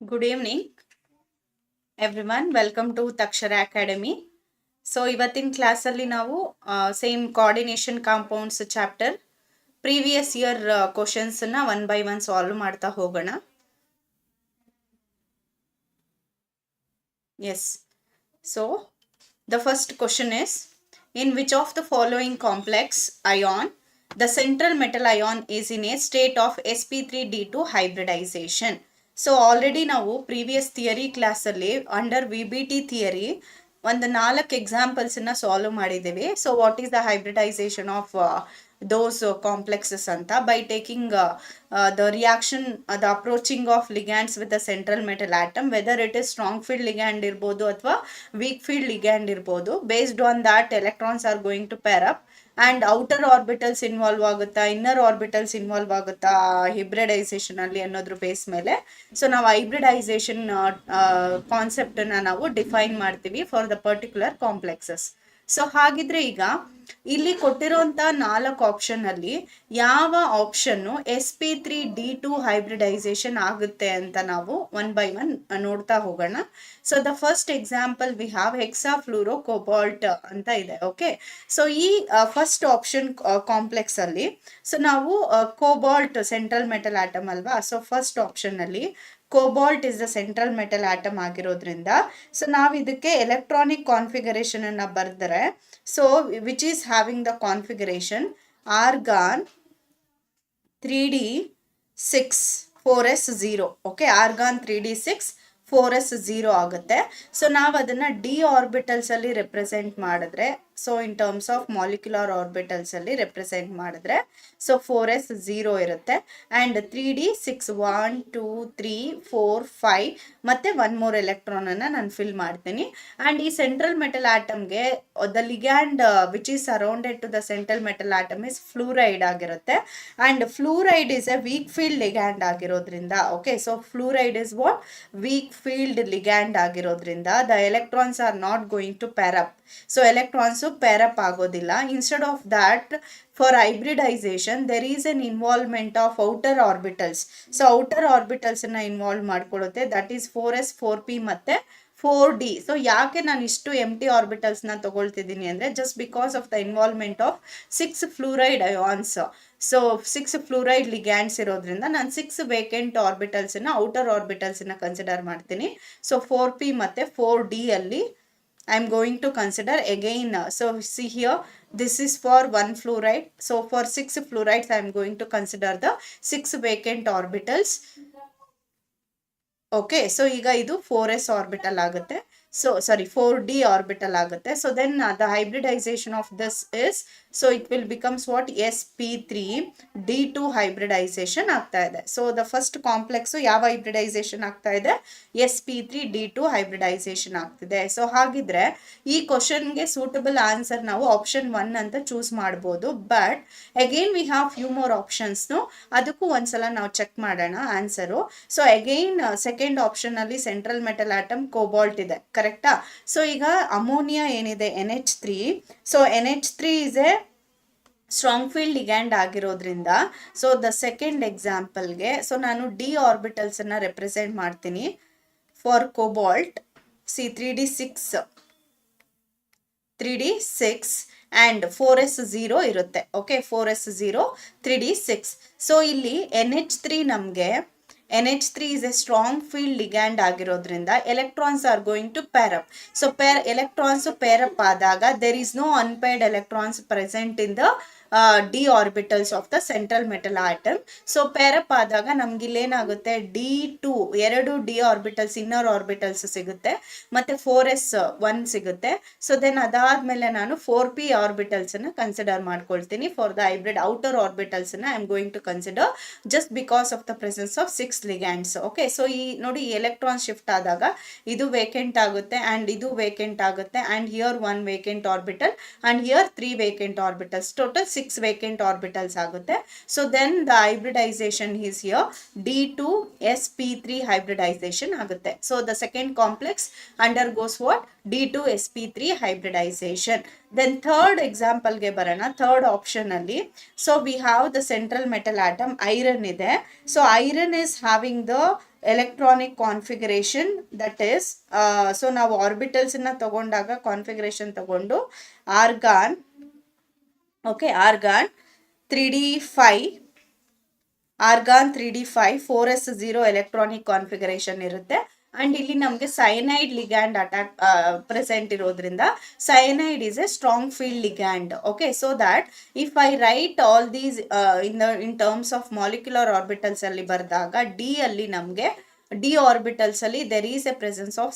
Good evening, everyone. Welcome to Takshara Academy. So, ಇವತ್ತಿನ ಕ್ಲಾಸಲ್ಲಿ ನಾವು same coordination compounds chapter previous year ಕ್ವಶನ್ಸನ್ನ one by one solve ಮಾಡ್ತಾ ಹೋಗೋಣ. Yes. So, the first question is, in which of the following complex ion the central metal ion is in a state of sp3d2 hybridization? So already ನಾವು previous theory ಕ್ಲಾಸಲ್ಲಿ under V B T theory ಒಂದು 4 ಎಕ್ಸಾಂಪಲ್ಸನ್ನ solve ಮಾಡಿದ್ದೀವಿ. So what is the hybridization of those complexes anta by taking the reaction the approaching of ligands with the central metal atom, whether it is strong field ligand irbodu athwa weak field ligand irbodu. Based on that, electrons are going to pair up and outer orbitals involve agutta, inner orbitals involve agutta hybridization alli annodru base mele. So now hybridization concept na ನಾವು define ಮಾಡ್ತೀವಿ for the particular complexes. So ಹಾಗಿದ್ರೆ ಈಗ ಇಲ್ಲಿ ಕೊಟ್ಟಿರುವಂತ 4 option ಅಲ್ಲಿ ಯಾವ option sp3d2 hybridisation ಆಗುತ್ತೆ ಅಂತ ನಾವು ಒನ್ ಬೈ ಒನ್ ನೋಡ್ತಾ ಹೋಗೋಣ. So the first example we have hexafluoro cobalt ಅಂತ ಇದೆ. ಓಕೆ, ಸೊ ಈ ಫಸ್ಟ್ ಆಪ್ಷನ್ ಕಾಂಪ್ಲೆಕ್ಸ್ ಅಲ್ಲಿ ಸೊ ನಾವು ಕೋಬಾಲ್ಟ್ ಸೆಂಟ್ರಲ್ ಮೆಟಲ್ ಆಟಮ್ ಅಲ್ವಾ. ಸೊ ಫಸ್ಟ್ ಆಪ್ಷನ್ ಅಲ್ಲಿ cobalt is the central metal atom ಆಗಿರೋದ್ರಿಂದ ಸೊ ನಾವು ಇದಕ್ಕೆ ಎಲೆಕ್ಟ್ರಾನಿಕ್ ಕಾನ್ಫಿಗರೇಷನ್ ಅನ್ನ ಬರೆದರೆ, so which is having the configuration argon 3d6 4s0. Okay, argon 3d6 4s0 ಆಗುತ್ತೆ. ಸೊ ನಾವು ಅದನ್ನ ಡಿ ಆರ್ಬಿಟಲ್ಸ್ ಅಲ್ಲಿ ರೆಪ್ರೆಸೆಂಟ್ ಮಾಡಿದ್ರೆ, so in terms of molecular orbitals ಅಲ್ಲಿ ರೆಪ್ರೆಸೆಂಟ್ ಮಾಡಿದ್ರೆ ಸೊ 4s0 ಇರುತ್ತೆ. ಅಂಡ್ 3d6 1 2 3 4 5 ಮತ್ತೆ 1 more ಎಲೆಕ್ಟ್ರಾನ್ ಅನ್ನ ನಾನು ಫಿಲ್ ಮಾಡ್ತೀನಿ. ಅಂಡ್ ಈ ಸೆಂಟ್ರಲ್ ಮೆಟಲ್ ಆಟಮ್ಗೆ the ligand which is surrounded to the central metal atom is fluoride ಆಗಿರುತ್ತೆ. And fluoride is a weak field ligand ಆಗಿರೋದ್ರಿಂದ, okay, so fluoride is what weak field ligand ಆಗಿರೋದ್ರಿಂದ the electrons are not going to pair up. So electrons pair up ಆಗೋದಿಲ್ಲ. Instead of that, for hybridisation there is an involvement of outer orbitals. So outer orbitals ಅನ್ನ involve ಮಾಡ್ಕೊಳ್ಳುತ್ತೆ. That is 4s 4p ಮತ್ತೆ 4d. So ಯಾಕೆ ನಾನು ಇಷ್ಟು ಎಂಟಿ orbitals ನ ತಗೊಳ್ತಿದ್ದೀನಿ ಅಂದ್ರೆ just because of the involvement of 6 fluoride ions. So 6 fluoride ligands ಇರೋದ್ರಿಂದ ನಾನು 6 ವೇಕೆಂಟ್ ಆರ್ಬಿಟಲ್ಸ್ ನ ಔಟರ್ ಆರ್ಬಿಟಲ್ಸ್ ನ ಕನ್ಸಿಡರ್ ಮಾಡ್ತೀನಿ. ಸೊ 4p ಮತ್ತೆ 4d ಅಲ್ಲಿ I am going to consider again. So see here, this is for 1 fluoride. So for 6 fluorides I am going to consider the 6 vacant orbitals. Okay, so ಈಗ ಇದು 4s orbital ಆಗುತ್ತೆ. So sorry, 4d orbital ಆಗುತ್ತೆ. So then the hybridization of this is, so it will becomes what sp3d2 hybridization ಆಗ್ತಾ ಇದೆ. So the first complex ಯಾವ hybridization ಆಗ್ತಾ ಇದೆ, sp3d2 hybridization ಆಗ್ತಿದೆ. ಸೊ ಹಾಗಿದ್ರೆ ಈ ಕ್ವಶನ್ಗೆ ಸೂಟಬಲ್ ಆನ್ಸರ್ ನಾವು ಆಪ್ಷನ್ 1 ಅಂತ ಚೂಸ್ ಮಾಡ್ಬೋದು. But again we have few more options. ಅದಕ್ಕೂ ಒಂದ್ಸಲ ನಾವು ಚೆಕ್ ಮಾಡೋಣ answer. So again second option ಅಲ್ಲಿ ಸೆಂಟ್ರಲ್ ಮೆಟಲ್ ಆಟಮ್ ಕೋಬಾಲ್ಟ್ ಇದೆ, ಕರೆಕ್ಟಾ? ಸೊ ಈಗ ಅಮೋನಿಯಾ ಏನಿದೆ NH3, so NH3 is a strong field ligand ಆಗಿರೋದ್ರಿಂದ ಸೊ ದ ಸೆಕೆಂಡ್ ಎಕ್ಸಾಂಪಲ್ಗೆ ಸೊ ನಾನು ಡಿ ಆರ್ಬಿಟಲ್ಸ್ ಅನ್ನ ರೆಪ್ರೆಸೆಂಟ್ ಮಾಡ್ತೀನಿ for cobalt. C 3d6 and 4s0 ಇರುತ್ತೆ. Okay, 4s0 3d6. ಸೊ ಇಲ್ಲಿ NH3 ನಮಗೆ NH3 is a strong field ligand ಆಗಿರೋದ್ರಿಂದ electrons are going to pair up. So electrons pair up ಆದಾಗ there is no unpaired electrons present in the d orbitals of the central metal atom. So pair up ಆದಾಗ ನಮ್ಗೆ ಇಲ್ಲೇನಾಗುತ್ತೆ D2 2 d orbitals inner orbitals ಸಿಗುತ್ತೆ ಮತ್ತೆ 4s1 ಸಿಗುತ್ತೆ. So then ಅದಾದ್ಮೇಲೆ ನಾನು 4p orbitals ಅನ್ನ consider ಮಾಡ್ಕೊಳ್ತೀನಿ for the hybrid outer orbitals ಅನ್ನ I am going to consider just because of the presence of 6 ligands. Okay, so ಈ ನೋಡಿ ಎಲೆಕ್ಟ್ರಾನ್ ಶಿಫ್ಟ್ ಆದಾಗ ಇದು ವೇಕೆಂಟ್ ಆಗುತ್ತೆ ಅಂಡ್ ಇದು ವೇಕೆಂಟ್ ಆಗುತ್ತೆ and here 1 vacant orbital and here 3 vacant orbitals, total 6 vacant orbitals ಆಗುತ್ತೆ. So then the hybridization is here D2 sp3 hybridization ಆಗುತ್ತೆ. So the second complex undergoes what D2 sp3 hybridization. Then third example ಗೆ ಬರೋಣ. Third option ಅಲ್ಲಿ so we have the central metal atom iron ಇದೆ. So iron is having the electronic configuration that is so ನಾವು ಆರ್ಬಿಟಲ್ಸನ್ನ ತಗೊಂಡಾಗ configuration ತಗೊಂಡು argon okay argon 3d5 argon 3d5 4s0 electronic configuration ಇರುತ್ತೆ. And ಇಲ್ಲಿ ನಮಗೆ cyanide ligand attack present ಇರೋದ್ರಿಂದ cyanide is a strong field ligand. Okay, so that if I write all these in terms of molecular orbitals ಅಲ್ಲಿ ಬರೆದಾಗ D ಅಲ್ಲಿ ನಮಗೆ d orbitals ಅಲ್ಲಿ there is a presence of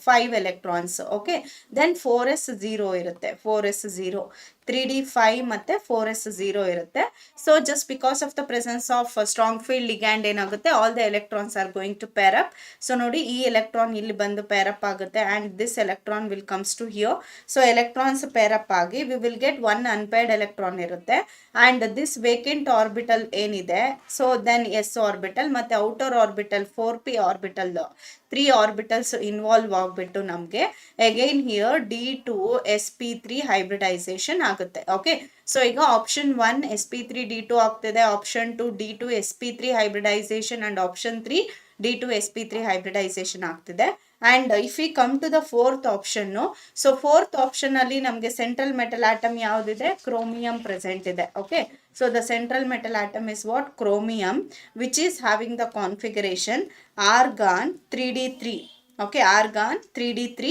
5 electrons. okay, then 4s0 ಇರುತ್ತೆ, 4s0 3d5 ಮತ್ತೆ 4s0 ಇರುತ್ತೆ. So just because of the presence of strong field ligand ಏನಾಗುತ್ತೆ, all the electrons are going to pair up. So ನೋಡಿ, ಈ electron ಇಲ್ಲಿ ಬಂದು pair up ಆಗುತ್ತೆ and this electron will comes to here. So electrons pair up ಆಗಿ we will get one unpaired electron ಇರುತ್ತೆ and this vacant orbital ಏನಿದೆ, so then S orbital ಮತ್ತೆ outer orbital 4p orbital 3 orbitals involve ಆಗ್ಬಿಟ್ಟು ನಮಗೆ again here D2 sp3 hybridisation ಆಗುತ್ತೆ. Okay, so ಈಗ option 1 sp3 D2 ಆಗ್ತಿದೆ, option 2 D2 sp3 hybridisation and option 3 D2 sp3 hybridisation ಆಗ್ತಿದೆ. And if we come to the fourth option, so fourth option ಅಲ್ಲಿ ನಮಗೆ central metal atom ಯಾವ್ದಿದೆ, chromium present ಇದೆ. Okay, so the central metal atom is what, chromium, which is having the configuration argon 3d3. okay, argon 3d3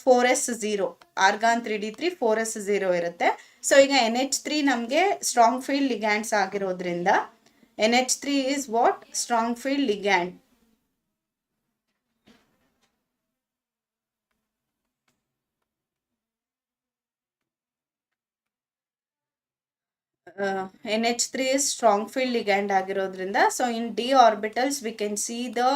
4s0, argon 3d3 4s0 ಇರುತ್ತೆ. So ಈಗ NH3 ನಮಗೆ strong field ligands ಆಗಿರೋದ್ರಿಂದ NH3 is what, strong field ligand. NH3 is strong field ligand ಆಗಿರೋದ್ರಿಂದ, so in d orbitals we can see the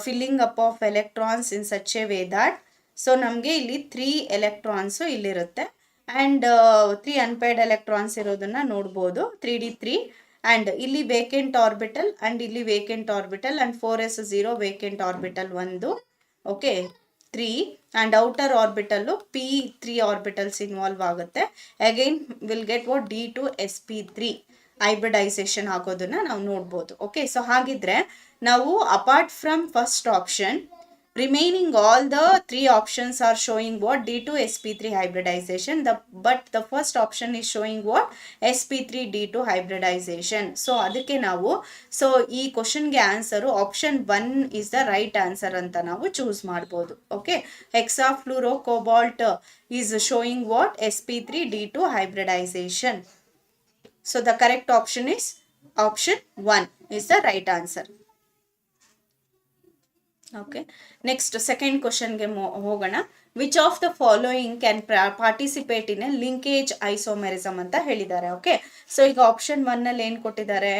filling up of electrons in such a way that, so ನಮಗೆ ಇಲ್ಲಿ 3 electrons ಇಲ್ಲಿರುತ್ತೆ and 3 unpaired electrons ಇರೋದನ್ನ ನೋಡ್ಬೋದು 3d3 and ಇಲ್ಲಿ vacant orbital and ಇಲ್ಲಿ vacant orbital and 4s0 vacant orbital ಒಂದು. okay, 3 and outer orbital p3 orbitals involve ಆಗುತ್ತೆ. Again will get what, D2 sp3 hybridisation ಆಗೋದನ್ನ ನಾವು ನೋಡ್ಬೋದು. ಓಕೆ, ಸೊ ಹಾಗಿದ್ರೆ ನಾವು apart from first option remaining all the 3 options are showing what, D2 sp3 hybridization, but the first option is showing what, sp3 D2 hybridization. so ಅದಕ್ಕೆ ನಾವು so ಈ question ಗೆ answer option 1 is the right answer ಅಂತ ನಾವು choose ಮಾಡಬಹುದು. Okay, hexafluoro cobalt is showing what, sp3 D2 hybridization. so the correct option is option 1 is the right answer. Okay, next second ಕ್ವಶನ್ಗೆ ಹೋಗೋಣ. Which of the following can participate in a linkage isomerism ಅಂತ ಹೇಳಿದ್ದಾರೆ. Okay, so ಈಗ option 1 ಅಲ್ಲಿ ಏನು ಕೊಟ್ಟಿದ್ದಾರೆ,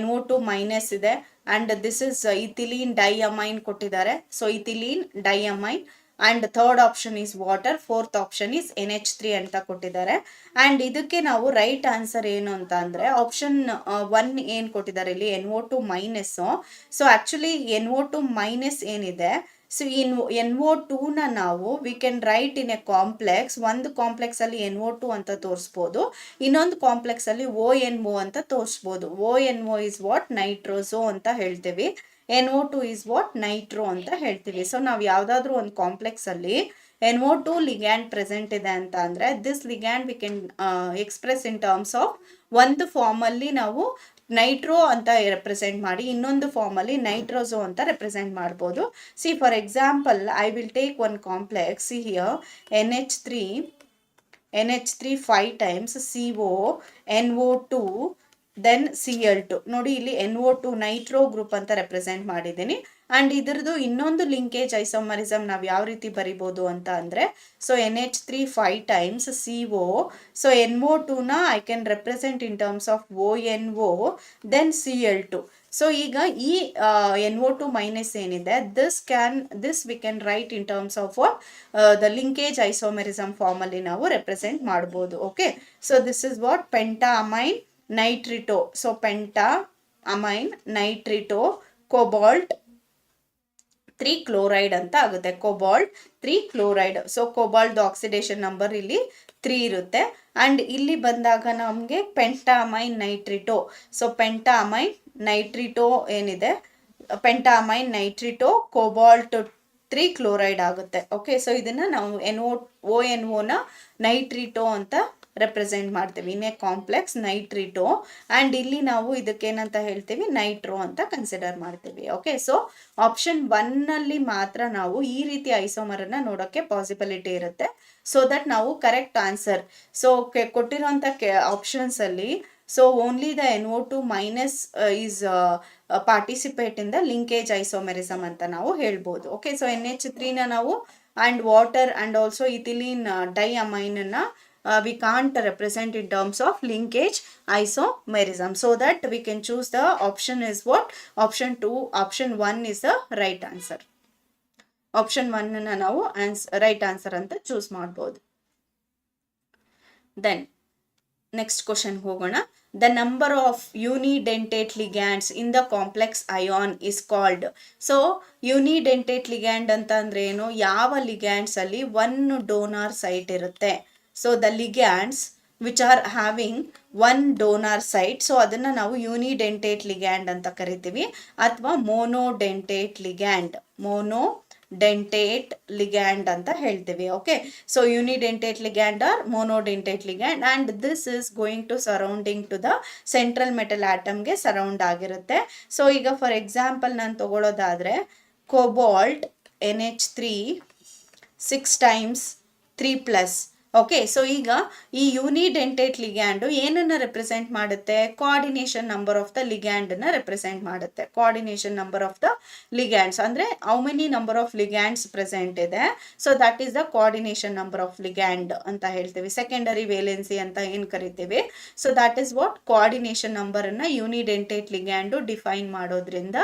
NO2 minus ಇದೆ and this is ethylene diamine ಕೊಟ್ಟಿದ್ದಾರೆ. So ethylene diamine and third option is water, fourth option is NH3 ಅಂತ ಕೊಟ್ಟಿದ್ದಾರೆ. ಅಂಡ್ ಇದಕ್ಕೆ ನಾವು ರೈಟ್ ಆನ್ಸರ್ ಏನು ಅಂತ ಅಂದ್ರೆ ಆಪ್ಷನ್ 1 ಏನ್ ಕೊಟ್ಟಿದ್ದಾರೆ ಇಲ್ಲಿ NO2 minus. So actually NO2 minus ಏನಿದೆ, ಸೊ NO2 ನ ನಾವು V can write in a complex. ಒಂದು ಕಾಂಪ್ಲೆಕ್ಸ್ ಅಲ್ಲಿ NO2 ಅಂತ ತೋರಿಸ್ಬೋದು, ಇನ್ನೊಂದು ಕಾಂಪ್ಲೆಕ್ಸ್ ಅಲ್ಲಿ ONO ಅಂತ ತೋರಿಸ್ಬೋದು. ONO ಇಸ್ ವಾಟ್, ನೈಟ್ರೋಸೋ ಅಂತ ಹೇಳ್ತೀವಿ, NO2 is what, ನೈಟ್ರೋ ಅಂತ ಹೇಳ್ತೀವಿ. ಸೊ ನಾವು ಯಾವ್ದಾದ್ರು ಒಂದು ಕಾಂಪ್ಲೆಕ್ಸ್ ಅಲ್ಲಿ NO2 ಲಿಗ್ಯಾಂಡ್ ಪ್ರೆಸೆಂಟ್ ಇದೆ ಅಂತ ಅಂದ್ರೆ this ligand we can express in terms of, ಒಂದು ಫಾರ್ಮ್ ಅಲ್ಲಿ ನಾವು ನೈಟ್ರೋ ಅಂತ ರೆಪ್ರೆಸೆಂಟ್ ಮಾಡಿ ಇನ್ನೊಂದು ಫಾರ್ಮ್ ಅಲ್ಲಿ ನೈಟ್ರೋಸೋ ಅಂತ ರೆಪ್ರೆಸೆಂಟ್ ಮಾಡ್ಬೋದು. See for example I will take one complex here NH3 5 times CO NO2 then Cl2. ನೋಡಿ ಇಲ್ಲಿ NO2 ನೈಟ್ರೋ ಗ್ರೂಪ್ ಅಂತ ರೆಪ್ರೆಸೆಂಟ್ ಮಾಡಿದ್ದೀನಿ ಅಂಡ್ ಇದರದು ಇನ್ನೊಂದು ಲಿಂಕೇಜ್ ಐಸೋಮರಿಸಮ್ ನಾವು ಯಾವ ರೀತಿ ಬರಿಬೋದು ಅಂತ ಅಂದ್ರೆ, so NH3 5 times CO, so NO2 ನ I can represent in terms of ONO then Cl2. So ಈಗ ಈ NO2 ಮೈನಸ್ ಏನಿದೆ, this we can write in terms of the linkage isomerism form ಅಲ್ಲಿ ನಾವು ರೆಪ್ರೆಸೆಂಟ್ ಮಾಡ್ಬೋದು. Okay, so this is what, penta amine nitrito. So penta amine nitrito cobalt 3 chloride ಅಂತ ಆಗುತ್ತೆ, cobalt 3 chloride. So cobalt oxidation number ಇಲ್ಲಿ 3 ಇರುತ್ತೆ and ಇಲ್ಲಿ ಬಂದಾಗ ನಮಗೆ penta amine nitrito. So penta amine ನೈಟ್ರಿಟೋ ಏನಿದೆ ಪೆಂಟಾಮೈನ್ ನೈಟ್ರಿಟೋ ಕೋಬಾಲ್ಟ್ 3 ಕ್ಲೋರೈಡ್ ಆಗುತ್ತೆ. ಓಕೆ, ಸೊ ಇದನ್ನ ನಾವು ONO ನೈಟ್ರಿಟೋ ಅಂತ ರೆಪ್ರೆಸೆಂಟ್ ಮಾಡ್ತೀವಿ ಇನ್ ಎ ಕಾಂಪ್ಲೆಕ್ಸ್ ನೈಟ್ರಿಟೋ. ಆ್ಯಂಡ್ ಇಲ್ಲಿ ನಾವು ಇದಕ್ಕೇನಂತ ಹೇಳ್ತೀವಿ, ನೈಟ್ರೋ ಅಂತ ಕನ್ಸಿಡರ್ ಮಾಡ್ತೀವಿ. ಓಕೆ, ಸೊ ಆಪ್ಷನ್ 1 ಮಾತ್ರ ನಾವು ಈ ರೀತಿ ಐಸೋಮರನ್ನು ನೋಡೋಕ್ಕೆ ಪಾಸಿಬಿಲಿಟಿ ಇರುತ್ತೆ. ಸೊ ದಟ್ ನಾವು ಕರೆಕ್ಟ್ ಆನ್ಸರ್, ಸೊ ಕೊಟ್ಟಿರುವಂಥ ಆಪ್ಷನ್ಸಲ್ಲಿ so only the NO2 minus is participate in the linkage isomerism ಅಂತ ನಾವು ಹೇಳ್ಬೋದು. ಓಕೆ, ಸೊ NH3ನ ನಾವು and water and also ethylene ಡೈಅಮೈನನ್ನು we can't represent in terms of linkage isomerism, so that we can choose the option is what, option 1 is the right answer. option 1 na ನಾವು right answer ಅಂತ choose ಮಾಡಬಹುದು. then next question ಹೋಗೋಣ. the number of unidentate ligands in the complex ion is called. so unidentate ligand ಅಂತ ಅಂದ್ರೆ ಏನು, ಯಾವ ligands ಅಲ್ಲಿ one donor site ಇರುತ್ತೆ. so the ligands which are having one donor site, so ಅದನ್ನ ನಾವು unidentate ligand ಅಂತ ಕರಿತೀವಿ, ಅಥವಾ monodentate ligand ಅಂತ ಹೇಳ್ತೀವಿ. Okay, so unidentate ligand or monodentate ligand, and this is going to surrounding to the central metal atom ಗೆ surround ಆಗಿರುತ್ತೆ. So ಈಗ ಫಾರ್ ಎಕ್ಸಾಂಪಲ್ ನಾನು ತಗೊಳ್ಳೋದಾದ್ರೆ cobalt NH3 6 times 3+. Okay, so ಈಗ ಈ ಯೂನಿಡೆಂಟೇಟ್ ಲಿಗ್ಯಾಂಡು ಏನನ್ನು ರೆಪ್ರೆಸೆಂಟ್ ಮಾಡುತ್ತೆ, ಕೋಆರ್ಡಿನೇಷನ್ ನಂಬರ್ ಆಫ್ ದ ಲಿಗ್ಯಾಂಡನ್ನು ರೆಪ್ರೆಸೆಂಟ್ ಮಾಡುತ್ತೆ. Coordination number of the ligands ಅಂದರೆ how many number of ligands present ಇದೆ, so that is the coordination number of ligand ಅಂತ ಹೇಳ್ತೀವಿ. ಸೆಕೆಂಡರಿ ವೇಲೆನ್ಸಿ ಅಂತ ಏನು ಕರಿತೀವಿ, so that is what coordination ನಂಬರನ್ನು ಯೂನಿಡೆಂಟೇಟ್ ಲಿಗ್ಯಾಂಡು ಡಿಫೈನ್ ಮಾಡೋದ್ರಿಂದ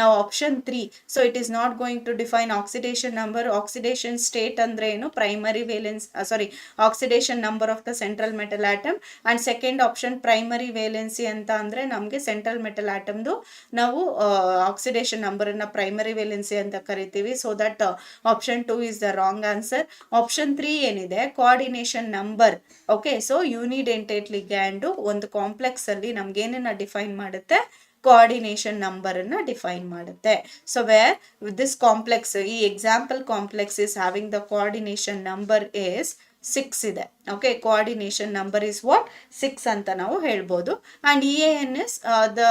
ನಾವು option 3, so it is not going to define oxidation number. Oxidation state ಅಂದರೆ ಏನು, primary valence oxidation number of the central metal atom, and second option primary valency ಅಂತ ಅಂದ್ರೆ ನಮಗೆ central metal atomದು ನಾವು oxidation number ಅನ್ನ primary valency ಅಂತ ಕರಿತೀವಿ. so that option 2 is the wrong answer. option 3 ಏನಿದೆ coordination number. okay, so unidentate ligand ಒಂದು complex ಅಲ್ಲಿ ನಮ್ಗೆ ಏನನ್ನ ಡಿಫೈನ್ ಮಾಡುತ್ತೆ, ಕೋಆರ್ಡಿನೇಷನ್ ನಂಬರ್ ಅನ್ನ ಡಿಫೈನ್ ಮಾಡುತ್ತೆ. ಸೊ ವೇರ್ ದಿಸ್ ಕಾಂಪ್ಲೆಕ್ಸ್, ಈ example complex is having the coordination number is 6 ಇದೆ. Okay, coordination number is what 6 ಅಂತ ನಾವು ಹೇಳ್ಬೋದು. And EAN is the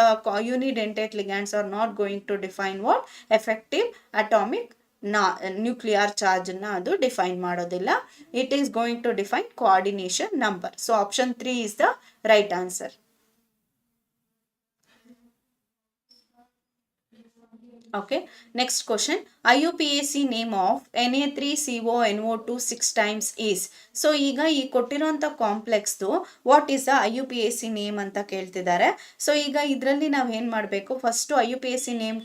unidentate ligands are not going to define what effective atomic nuclear charge ಅನ್ನ ಅದು define ಮಾಡೋದಿಲ್ಲ. It is going to define coordination number. So option 3 is the right answer. Okay, next question. IUPAC name of Na3CONO2 6 times is. So ಈಗ ಈ ಕೊಟ್ಟಿರುವಂಥ ಕಾಂಪ್ಲೆಕ್ಸ್ದು what is the IUPAC name ಅಂತ ಕೇಳ್ತಿದ್ದಾರೆ. So ಈಗ ಇದರಲ್ಲಿ ನಾವು ಏನು ಮಾಡಬೇಕು, ಫಸ್ಟು IUPAC ನೇಮ್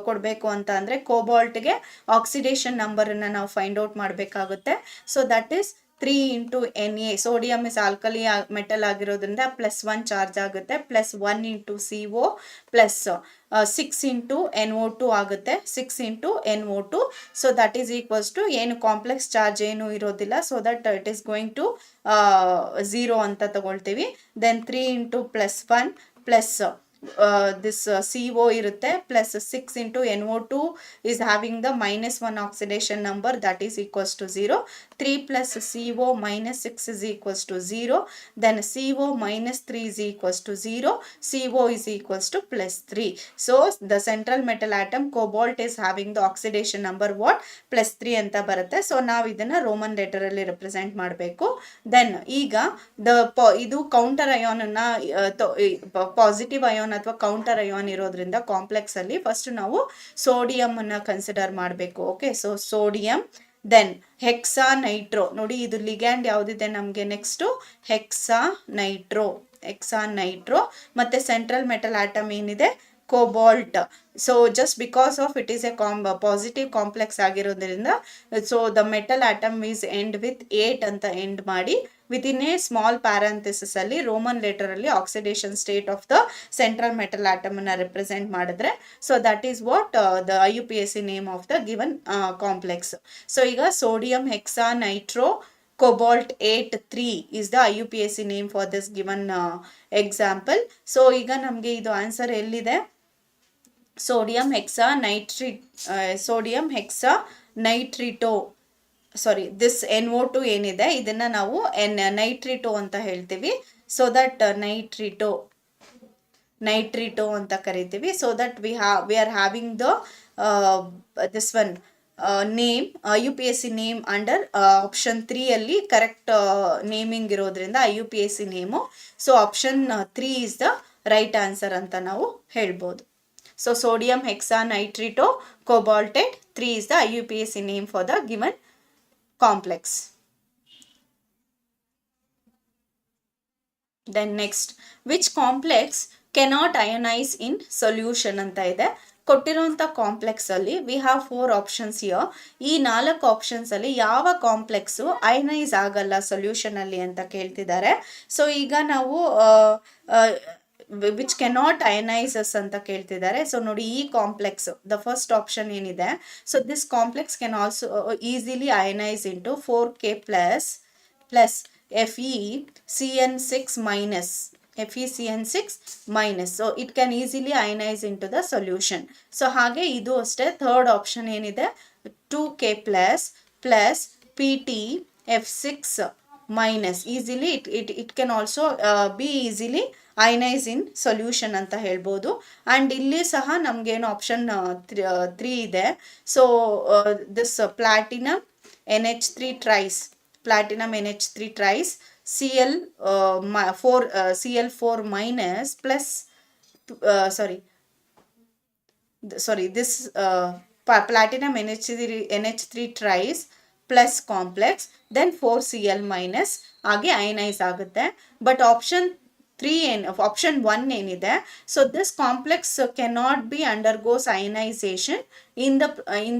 ಕೊಡಬೇಕು ಅಂತ ಅಂದರೆ ಕೋಬಾಲ್ಟ್ಗೆ ಆಕ್ಸಿಡೇಷನ್ ನಂಬರನ್ನು ನಾವು ಫೈಂಡ್ ಔಟ್ ಮಾಡಬೇಕಾಗುತ್ತೆ. So that is 3 into Na. Sodium is alkali metal ಆಗಿರೋದ್ರಿಂದ +1 ಚಾರ್ಜ್ ಆಗುತ್ತೆ, +1 into CO plus 6 into NO2 ಆಗುತ್ತೆ, 6 into NO2. So that is equals to ಏನು ಕಾಂಪ್ಲೆಕ್ಸ್ ಚಾರ್ಜ್ ಏನು ಇರೋದಿಲ್ಲ, so that it is going to 0 ಅಂತ ತಗೊಳ್ತೀವಿ. Then 3 into +1 plus this CO ಇರುತ್ತೆ, plus 6 into NO2 is having the -1 oxidation number, that is equals to 0. 3 plus CO minus 6 is equals to 0. Then CO minus 3 is equals to 0. CO is equals to +3. So the central metal atom cobalt is having the oxidation number what +3 ಅಂತ ಬರುತ್ತೆ. So ನಾವು ಇದನ್ನ Roman letter ಅಲ್ಲಿ represent ಮಾಡಬೇಕು. Then ಈಗ ಇದು counter ion ಅನ್ನ positive ion ಅಥವಾ ಕೌಂಟರ್ ಅಯಾನ್ ಇರೋದ್ರಿಂದ ಕಾಂಪ್ಲೆಕ್ಸ್ ಅಲ್ಲಿ ಫಸ್ಟ್ ನಾವು ಸೋಡಿಯಂ ಅನ್ನ ಕನ್ಸಿಡರ್ ಮಾಡಬೇಕು. Okay, so sodium, then hexa nitro. ನೋಡಿ ಇದು ಲಿಗ್ಯಾಂಡ್ ಯಾವ್ದಿದೆ ನಮಗೆ, ನೆಕ್ಸ್ಟ್ ಹೆಕ್ಸಾ ನೈಟ್ರೋ ಮತ್ತೆ ಸೆಂಟ್ರಲ್ ಮೆಟಲ್ ಆಟಮ್ ಏನಿದೆ cobalt. So just because of it is a positive complex ಆಗಿರೋದ್ರಿಂದ so the metal atom is end with 8 ಅಂತ end ಮಾಡಿ within A small parenthesis ಅಲ್ಲಿ ರೋಮನ್ ಲೆಟರ್ ಅಲ್ಲಿ oxidation state of the central metal atom ಅನ್ನ represent ಮಾಡಿದ್ರೆ so that is what the IUPAC name of the given complex. So ಈಗ sodium Hexa Nitro cobalt 8 3 is the IUPAC name for this given example. So ಈಗ ನಮಗೆ ಇದು answer ಎಲ್ಲಿದೆ, sodium hexa nitrito, sorry this NO2 ಏನಿದೆ ಇದನ್ನ ನಾವು ನೈಟ್ರಿಟೋ ಅಂತ ಹೇಳ್ತೀವಿ. ಸೊ ದಟ್ ನೈಟ್ರಿಟೋ ಅಂತ ಕರಿತೀವಿ. So that we are having the this one name IUPAC name under option 3 ಅಲ್ಲಿ ಕರೆಕ್ಟ್ ನೇಮಿಂಗ್ ಇರೋದ್ರಿಂದ IUPAC name. So option 3 is the right answer ಅಂತ ನಾವು ಹೇಳ್ಬೋದು. So sodium hexanitrito cobaltate 3 is the IUPAC name for the given complex. Then next, which complex cannot ionize in solution ಅಂತ ಇದೆ. ಕೊಟ್ಟಿರುವಂಥ complex ಅಲ್ಲಿ we have 4 options here. ಈ 4 options ಅಲ್ಲಿ ಯಾವ ಕಾಂಪ್ಲೆಕ್ಸು ಅಯನೈಸ್ ಆಗಲ್ಲ ಸೊಲ್ಯೂಷನ್ ಅಲ್ಲಿ ಅಂತ ಕೇಳ್ತಿದ್ದಾರೆ. ಸೊ ಈಗ ನಾವು ವಿಚ್ ಕೆನಾಟ್ ಅಯನೈಸಸ್ ಅಂತ ಕೇಳ್ತಿದ್ದಾರೆ. ಸೊ ನೋಡಿ, ಈ ಕಾಂಪ್ಲೆಕ್ಸ್ ದ ಫಸ್ಟ್ ಆಪ್ಷನ್ ಏನಿದೆ, so this complex can also easily ionise into 4K plus FeCN6 minus. FeCN6 minus. So it can easily ionize into the solution. So ಹಾಗೆ ಇದು ಅಷ್ಟೇ. ಥರ್ಡ್ ಆಪ್ಷನ್ ಏನಿದೆ, 2K plus PtF6 minus. Easily it can also be easily ionize in solution ಅಂತ ಹೇಳ್ಬೋದು. And ಇಲ್ಲಿ ಸಹ ನಮಗೇನು option 3 ಇದೆ. So this platinum NH3 tries, platinum NH3 tries Cl4 minus plus this platinum NH3 tries plus complex, then 4Cl minus ಆಗಿ ಅಯನೈಸ್ ಆಗುತ್ತೆ. But option 1 ಏನಿದೆ, so this complex cannot be undergoes ionization in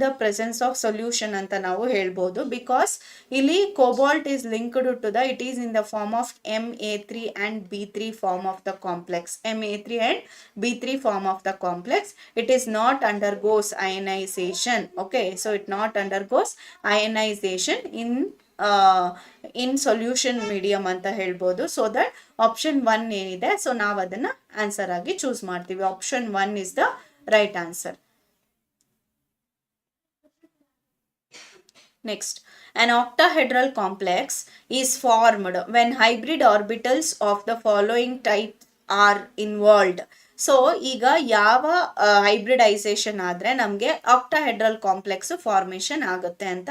the presence of solution ಅಂತ ನಾವು ಹೇಳ್ಬೋದು. Because ಇಲ್ಲಿ cobalt is linked to the, it is in the form of Ma3 and B3 form of the complex. Ma3 and B3 form of the complex. It is not undergoes ionization. Okay, so it not undergoes ionization in solution medium ಅಂತ ಹೇಳ್ಬೋದು. So that option 1 ಏನಿದೆ, so ನಾವು ಅದನ್ನ answer ಆಗಿ choose ಮಾಡ್ತೀವಿ. Option 1 is the right answer. Next, an octahedral complex is formed when hybrid orbitals of the following type are involved. So ಈಗ ಯಾವ hybridisation ಆದರೆ ನಮಗೆ ಆಕ್ಟಾಹೆಡ್ರಲ್ ಕಾಂಪ್ಲೆಕ್ಸ್ ಫಾರ್ಮೇಷನ್ ಆಗುತ್ತೆ ಅಂತ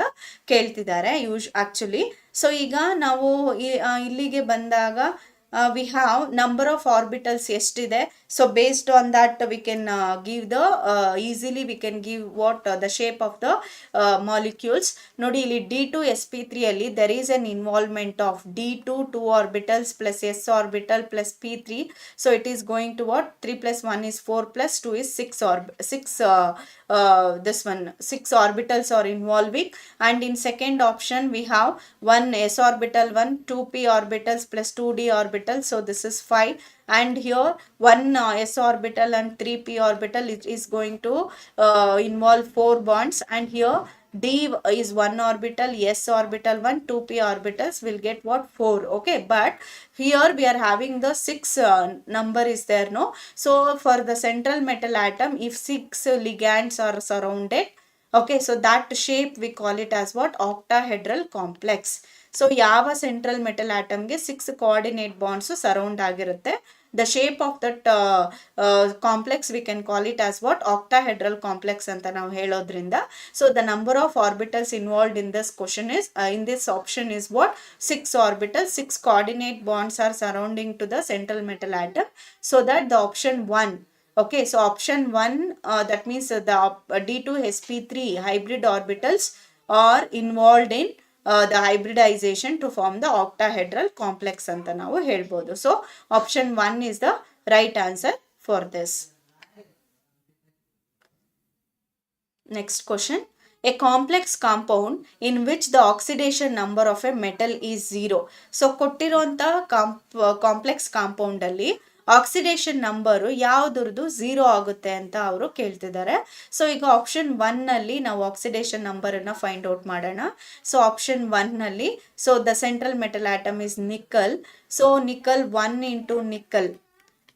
ಕೇಳ್ತಿದ್ದಾರೆ ಆಕ್ಚುಲಿ. ಸೊ ಈಗ ನಾವು ಇಲ್ಲಿಗೆ ಬಂದಾಗ we have number of orbitals ಎಷ್ಟಿದೆ. So based on that we can give the easily we can give what the shape of the molecules. ನೋಡಿ, ಇಲ್ಲಿ D2sp3 ಅಲ್ಲಿ there is an involvement of D2 2 orbitals plus s orbital plus p3. so it is going to what, 3 plus 1 is 4 plus 2 is 6 orbitals are involving. And in second option we have 1 s orbital, 1 2p orbitals plus 2d orbital, so this is 5. And here 1 s orbital and 3p orbital is going to involve 4 bonds. And here d is 1 orbital, s orbital 1, 2p orbitals will get what, 4. okay, but here we are having the 6 number is there, no? So for the central metal atom, if 6 ligands are surrounded, okay, so that shape we call it as what, octahedral complex. So ಯಾವ central metal ಆಟಮ್ಗೆ 6 coordinate bonds surround ಆಗಿರುತ್ತೆ, the shape of that complex we can call it as what, octahedral complex ಅಂತ ನಾವು ಹೇಳೋದ್ರಿಂದ. so the number of orbitals involved in this question is in this option is what, 6 orbitals. 6 coordinate bonds are surrounding to the central metal atom, so that the option 1, okay, so option 1 that means the D2sp3 hybrid orbitals are involved in the hybridization to form the octahedral complex ಅಂತ ನಾವು ಹೇಳ್ಬೋದು. So option 1 is the right answer for this. Next question, a complex compound in which the oxidation number of a metal is 0. So ಕೊಟ್ಟಿರುವಂಥ complex compound ಅಲ್ಲಿ oxidation number ಯಾವುದ್ರದ್ದು 0 ಆಗುತ್ತೆ ಅಂತ ಅವರು ಕೇಳ್ತಿದ್ದಾರೆ. So ಈಗ ಆಪ್ಷನ್ 1 ನಲ್ಲಿ ನಾವು ಆಕ್ಸಿಡೇಷನ್ ನಂಬರನ್ನು ಫೈಂಡ್ ಔಟ್ ಮಾಡೋಣ. ಸೊ ಆಪ್ಷನ್ 1 ನಲ್ಲಿ, so the central metal atom is nickel. So nickel 1 into nickel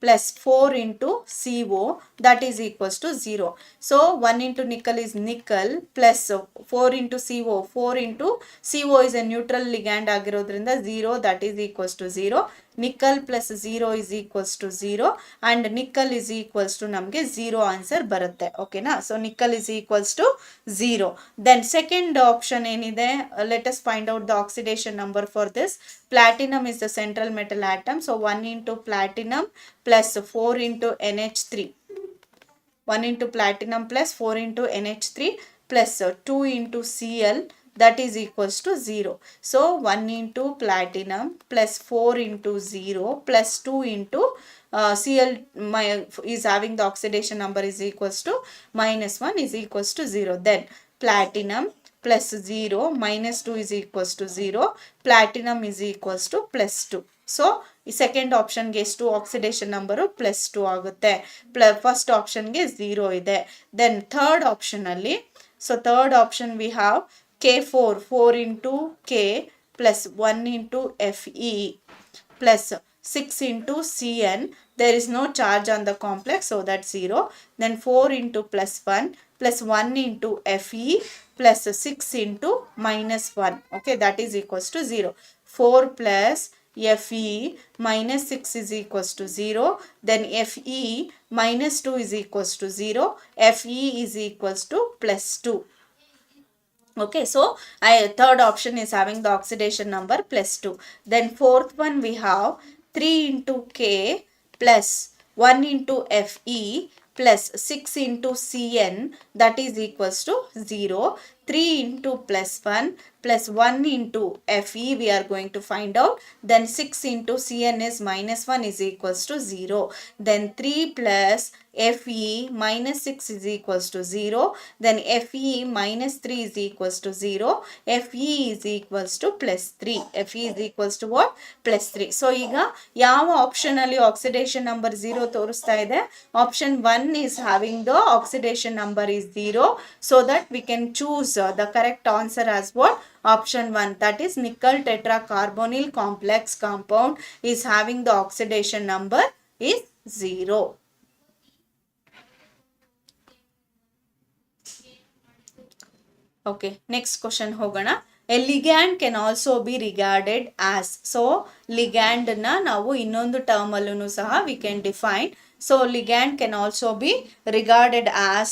plus 4 into CO, that is equals to 0. So 1 into nickel is nickel plus 4 into CO. 4 into CO is a neutral ligand ಆಗಿರೋದ್ರಿಂದ 0, that is equals to 0. Nickel plus 0 is equals to 0 and nickel is equals to ನಮಗೆ 0 answer ಬರುತ್ತೆ. ಓಕೆನಾ? So nickel is equals to 0. Then second option ಏನಿದೆ, let us find out the oxidation number for this. Platinum is the central metal atom. So 1 into platinum plus 4 into NH3. 1 into platinum plus 4 into NH3 plus 2 into Cl, that is equals to 0. So 1 into platinum plus 4 into 0 plus 2 into Cl is having the oxidation number is equals to -1 is equals to 0. Then platinum plus 0 minus 2 is equals to 0. Platinum is equals to plus 2. So second ಆಪ್ಷನ್ಗೆ ಎಷ್ಟು oxidation number +2 ಆಗುತ್ತೆ. First ಆಪ್ಷನ್ಗೆ 0 ಇದೆ. Then third ಆಪ್ಷನಲ್ಲಿ, so third option we have K4, 4 into K plus 1 into Fe plus 6 into Cn. There is no charge on the complex, so that's 0. Then 4 into plus 1 plus 1 into Fe plus 6 into -1. Okay, that is equals to 0. 4 plus Fe minus 6 is equals to 0. Then Fe minus 2 is equals to 0. Fe is equals to plus 2. Okay, so third option is having the oxidation number +2. Then fourth one we have 3 into K plus 1 into Fe plus 6 into Cn, that is equals to 0. 3 into plus 1 plus 1 into Fe we are going to find out. Then 6 into Cn is -1 is equals to 0. Then 3 plus Fe minus 6 is equals to 0. Then Fe minus 3 is equals to 0. Fe is equals to plus 3. Fe is equals to what? Plus 3. So ಈಗ ಯಾವ option ಅಲ್ಲಿ oxidation number 0 ತೋರಿಸ್ತಾ ಇದೆ? Option 1 is having the oxidation number is 0, so that we can choose the correct answer as what? Option 1, that is nickel tetracarbonyl complex compound is having the oxidation number is 0. Okay, next question ಹೋಗೋಣ. A ligand can also be regarded as. So ligand na ನಾವು ಇನ್ನೊಂದು term ಅಲ್ಲೂ ಸಹ we can define. So ligand can also be regarded as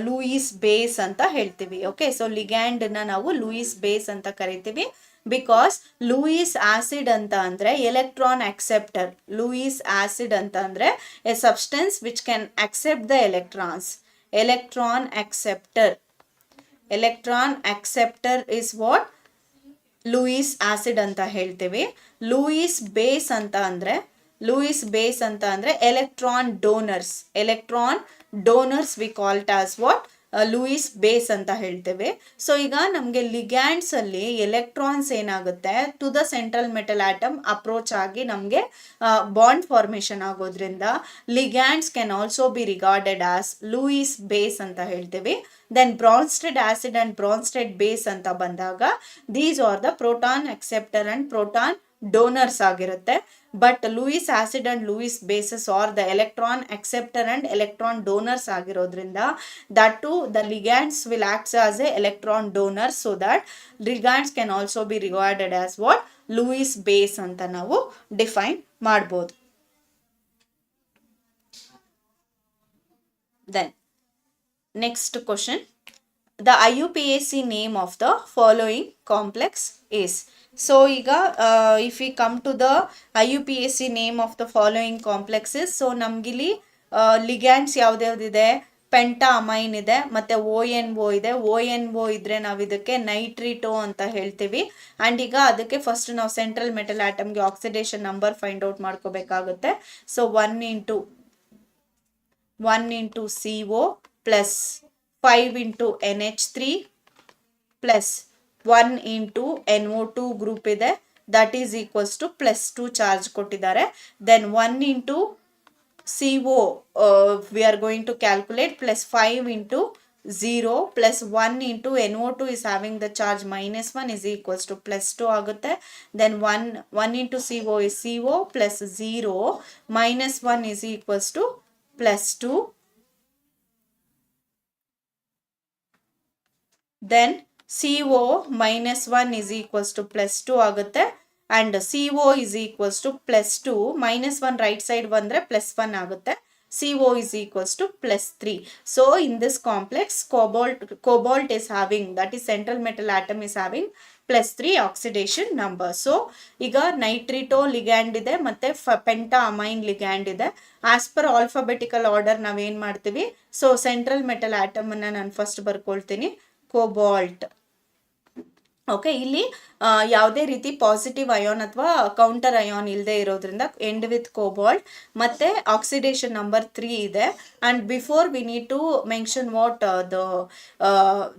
Lewis base ಅಂತ ಹೇಳ್ತೀವಿ. Okay, so ligand ನ ನಾವು Lewis base ಅಂತ ಕರಿತೀವಿ. ಬಿಕಾಸ್ ಲೂಯಿಸ್ ಆಸಿಡ್ ಅಂತ ಅಂದರೆ ಎಲೆಕ್ಟ್ರಾನ್ ಅಕ್ಸೆಪ್ಟರ್. ಲೂಯಿಸ್ ಆಸಿಡ್ ಅಂತ ಅಂದರೆ a substance which can accept the electrons. Electron acceptor. Electron acceptor is what? Lewis acid ಅಂತ ಹೇಳ್ತೀವಿ. ಲೂಯಿಸ್ ಬೇಸ್ ಅಂತ ಅಂದರೆ electron donors. Electron donors we call it as what? Lewis base ಅಂತ ಹೇಳ್ತೇವೆ. So ಈಗ ನಮಗೆ ಲಿಗ್ಯಾಂಡ್ಸ್ ಅಲ್ಲಿ ಎಲೆಕ್ಟ್ರಾನ್ಸ್ ಏನಾಗುತ್ತೆ, to the central metal atom approach ಆಗಿ ನಮಗೆ ಬಾಂಡ್ ಫಾರ್ಮೇಷನ್ ಆಗೋದ್ರಿಂದ ligands can also be regarded as Lewis base ಅಂತ ಹೇಳ್ತೇವೆ. Then Bronsted acid and ಬ್ರಾನ್ಸ್ಟೆಡ್ base ಅಂತ ಬಂದಾಗ these are the proton acceptor and proton donors ಆಗಿರುತ್ತೆ. But Lewis acid and Lewis bases are the electron acceptor and electron donors ಆಗಿರೋದ್ರಿಂದ that to the ligands will acts as a electron donors, so that ligands can also be regarded as what? Lewis base ಅಂತ ನಾವು define ಮಾಡ್ಬೋದು. Then next question, the IUPAC name of the following complex is. So ಈಗ if we come to the IUPAC name of the following complexes, so ನಮಗಿಲ್ಲಿ ligands ಯಾವ್ದ್ಯಾವ್ದಿದೆ? ಪೆಂಟಾ amine ಇದೆ, ಮತ್ತೆ ONO ಇದೆ. ONO ಇದ್ರೆ ನಾವು ಇದಕ್ಕೆ ನೈಟ್ರಿಟೋ ಅಂತ ಹೇಳ್ತೀವಿ. ಆ್ಯಂಡ್ ಈಗ ಅದಕ್ಕೆ ಫಸ್ಟ್ ನಾವು ಸೆಂಟ್ರಲ್ ಮೆಟಲ್ ಆಟಮ್ಗೆ ಆಕ್ಸಿಡೇಷನ್ ನಂಬರ್ ಫೈಂಡ್ ಔಟ್ ಮಾಡ್ಕೋಬೇಕಾಗುತ್ತೆ. So 1 into CO plus 5 into NH3 plus 1 into NO2 group ಇದೆ, that is equals to plus 2 charge ಕೊಟ್ಟಿದ್ದಾರೆ. Then 1 into CO we are going to calculate plus 5 into 0 plus 1 into NO2 is having the charge -1 is equals to +2 ಆಗುತ್ತೆ. Then 1 into CO is CO plus 0 -1 is equals to +2. Then CO -1 is equals to +2 ಆಗುತ್ತೆ. And CO is equals to +2 -1 right side ಬಂದ್ರೆ +1 ಆಗುತ್ತೆ. CO is equals to +3. So in this complex cobalt is having, that is central metal atom is having +3 oxidation number. So ಈಗ ನೈಟ್ರಿಟೋ ligand ಇದೆ ಮತ್ತೆ ಪೆಂಟಾ amine ligand ಇದೆ. As per alphabetical order ನಾವೇನ್ ಮಾಡ್ತೀವಿ, so central metal atom ಅನ್ನ ನಾನು first ಬರ್ಕೊಳ್ತೀನಿ, cobalt. Okay, ಇಲ್ಲಿ ಯಾವುದೇ ರೀತಿ ಪಾಸಿಟಿವ್ ಅಯಾನ್ ಅಥವಾ ಕೌಂಟರ್ ಅಯಾನ್ ಇಲ್ಲದೆ ಇರೋದ್ರಿಂದ ಎಂಡ್ ವಿತ್ ಕೋಬಾಲ್ಟ್, ಮತ್ತೆ ಆಕ್ಸಿಡೇಷನ್ ನಂಬರ್ 3 ಇದೆ. And before we need to mention what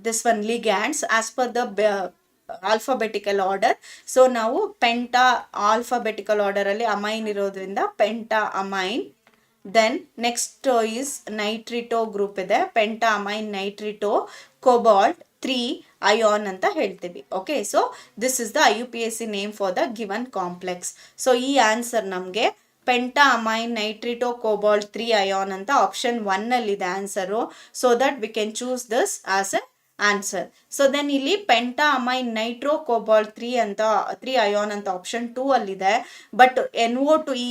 this one ligands as per the alphabetical order. So ನಾವು ಪೆಂಟಾ ಆಲ್ಫಾಬೆಟಿಕಲ್ ಆರ್ಡರ್ ಅಲ್ಲಿ ಅಮೈನ್ ಇರೋದ್ರಿಂದ penta amine. Then next is nitrito group ಇದೆ, penta amine nitrito cobalt 3 ion ಅಂತ ಹೇಳ್ತೀವಿ. Okay, so this is the IUPAC name for the given complex. So ಈ answer ನಮಗೆ penta amine nitrito cobalt 3 ion ಅಂತ option 1 ಅಲ್ಲಿ ಇದೆ answer. So that we can choose this as a answer. So then ಇಲ್ಲಿ penta amine nitro cobalt 3 ion ಅಂತ option 2 ಅಲ್ಲಿದೆ. But NO2, ಈ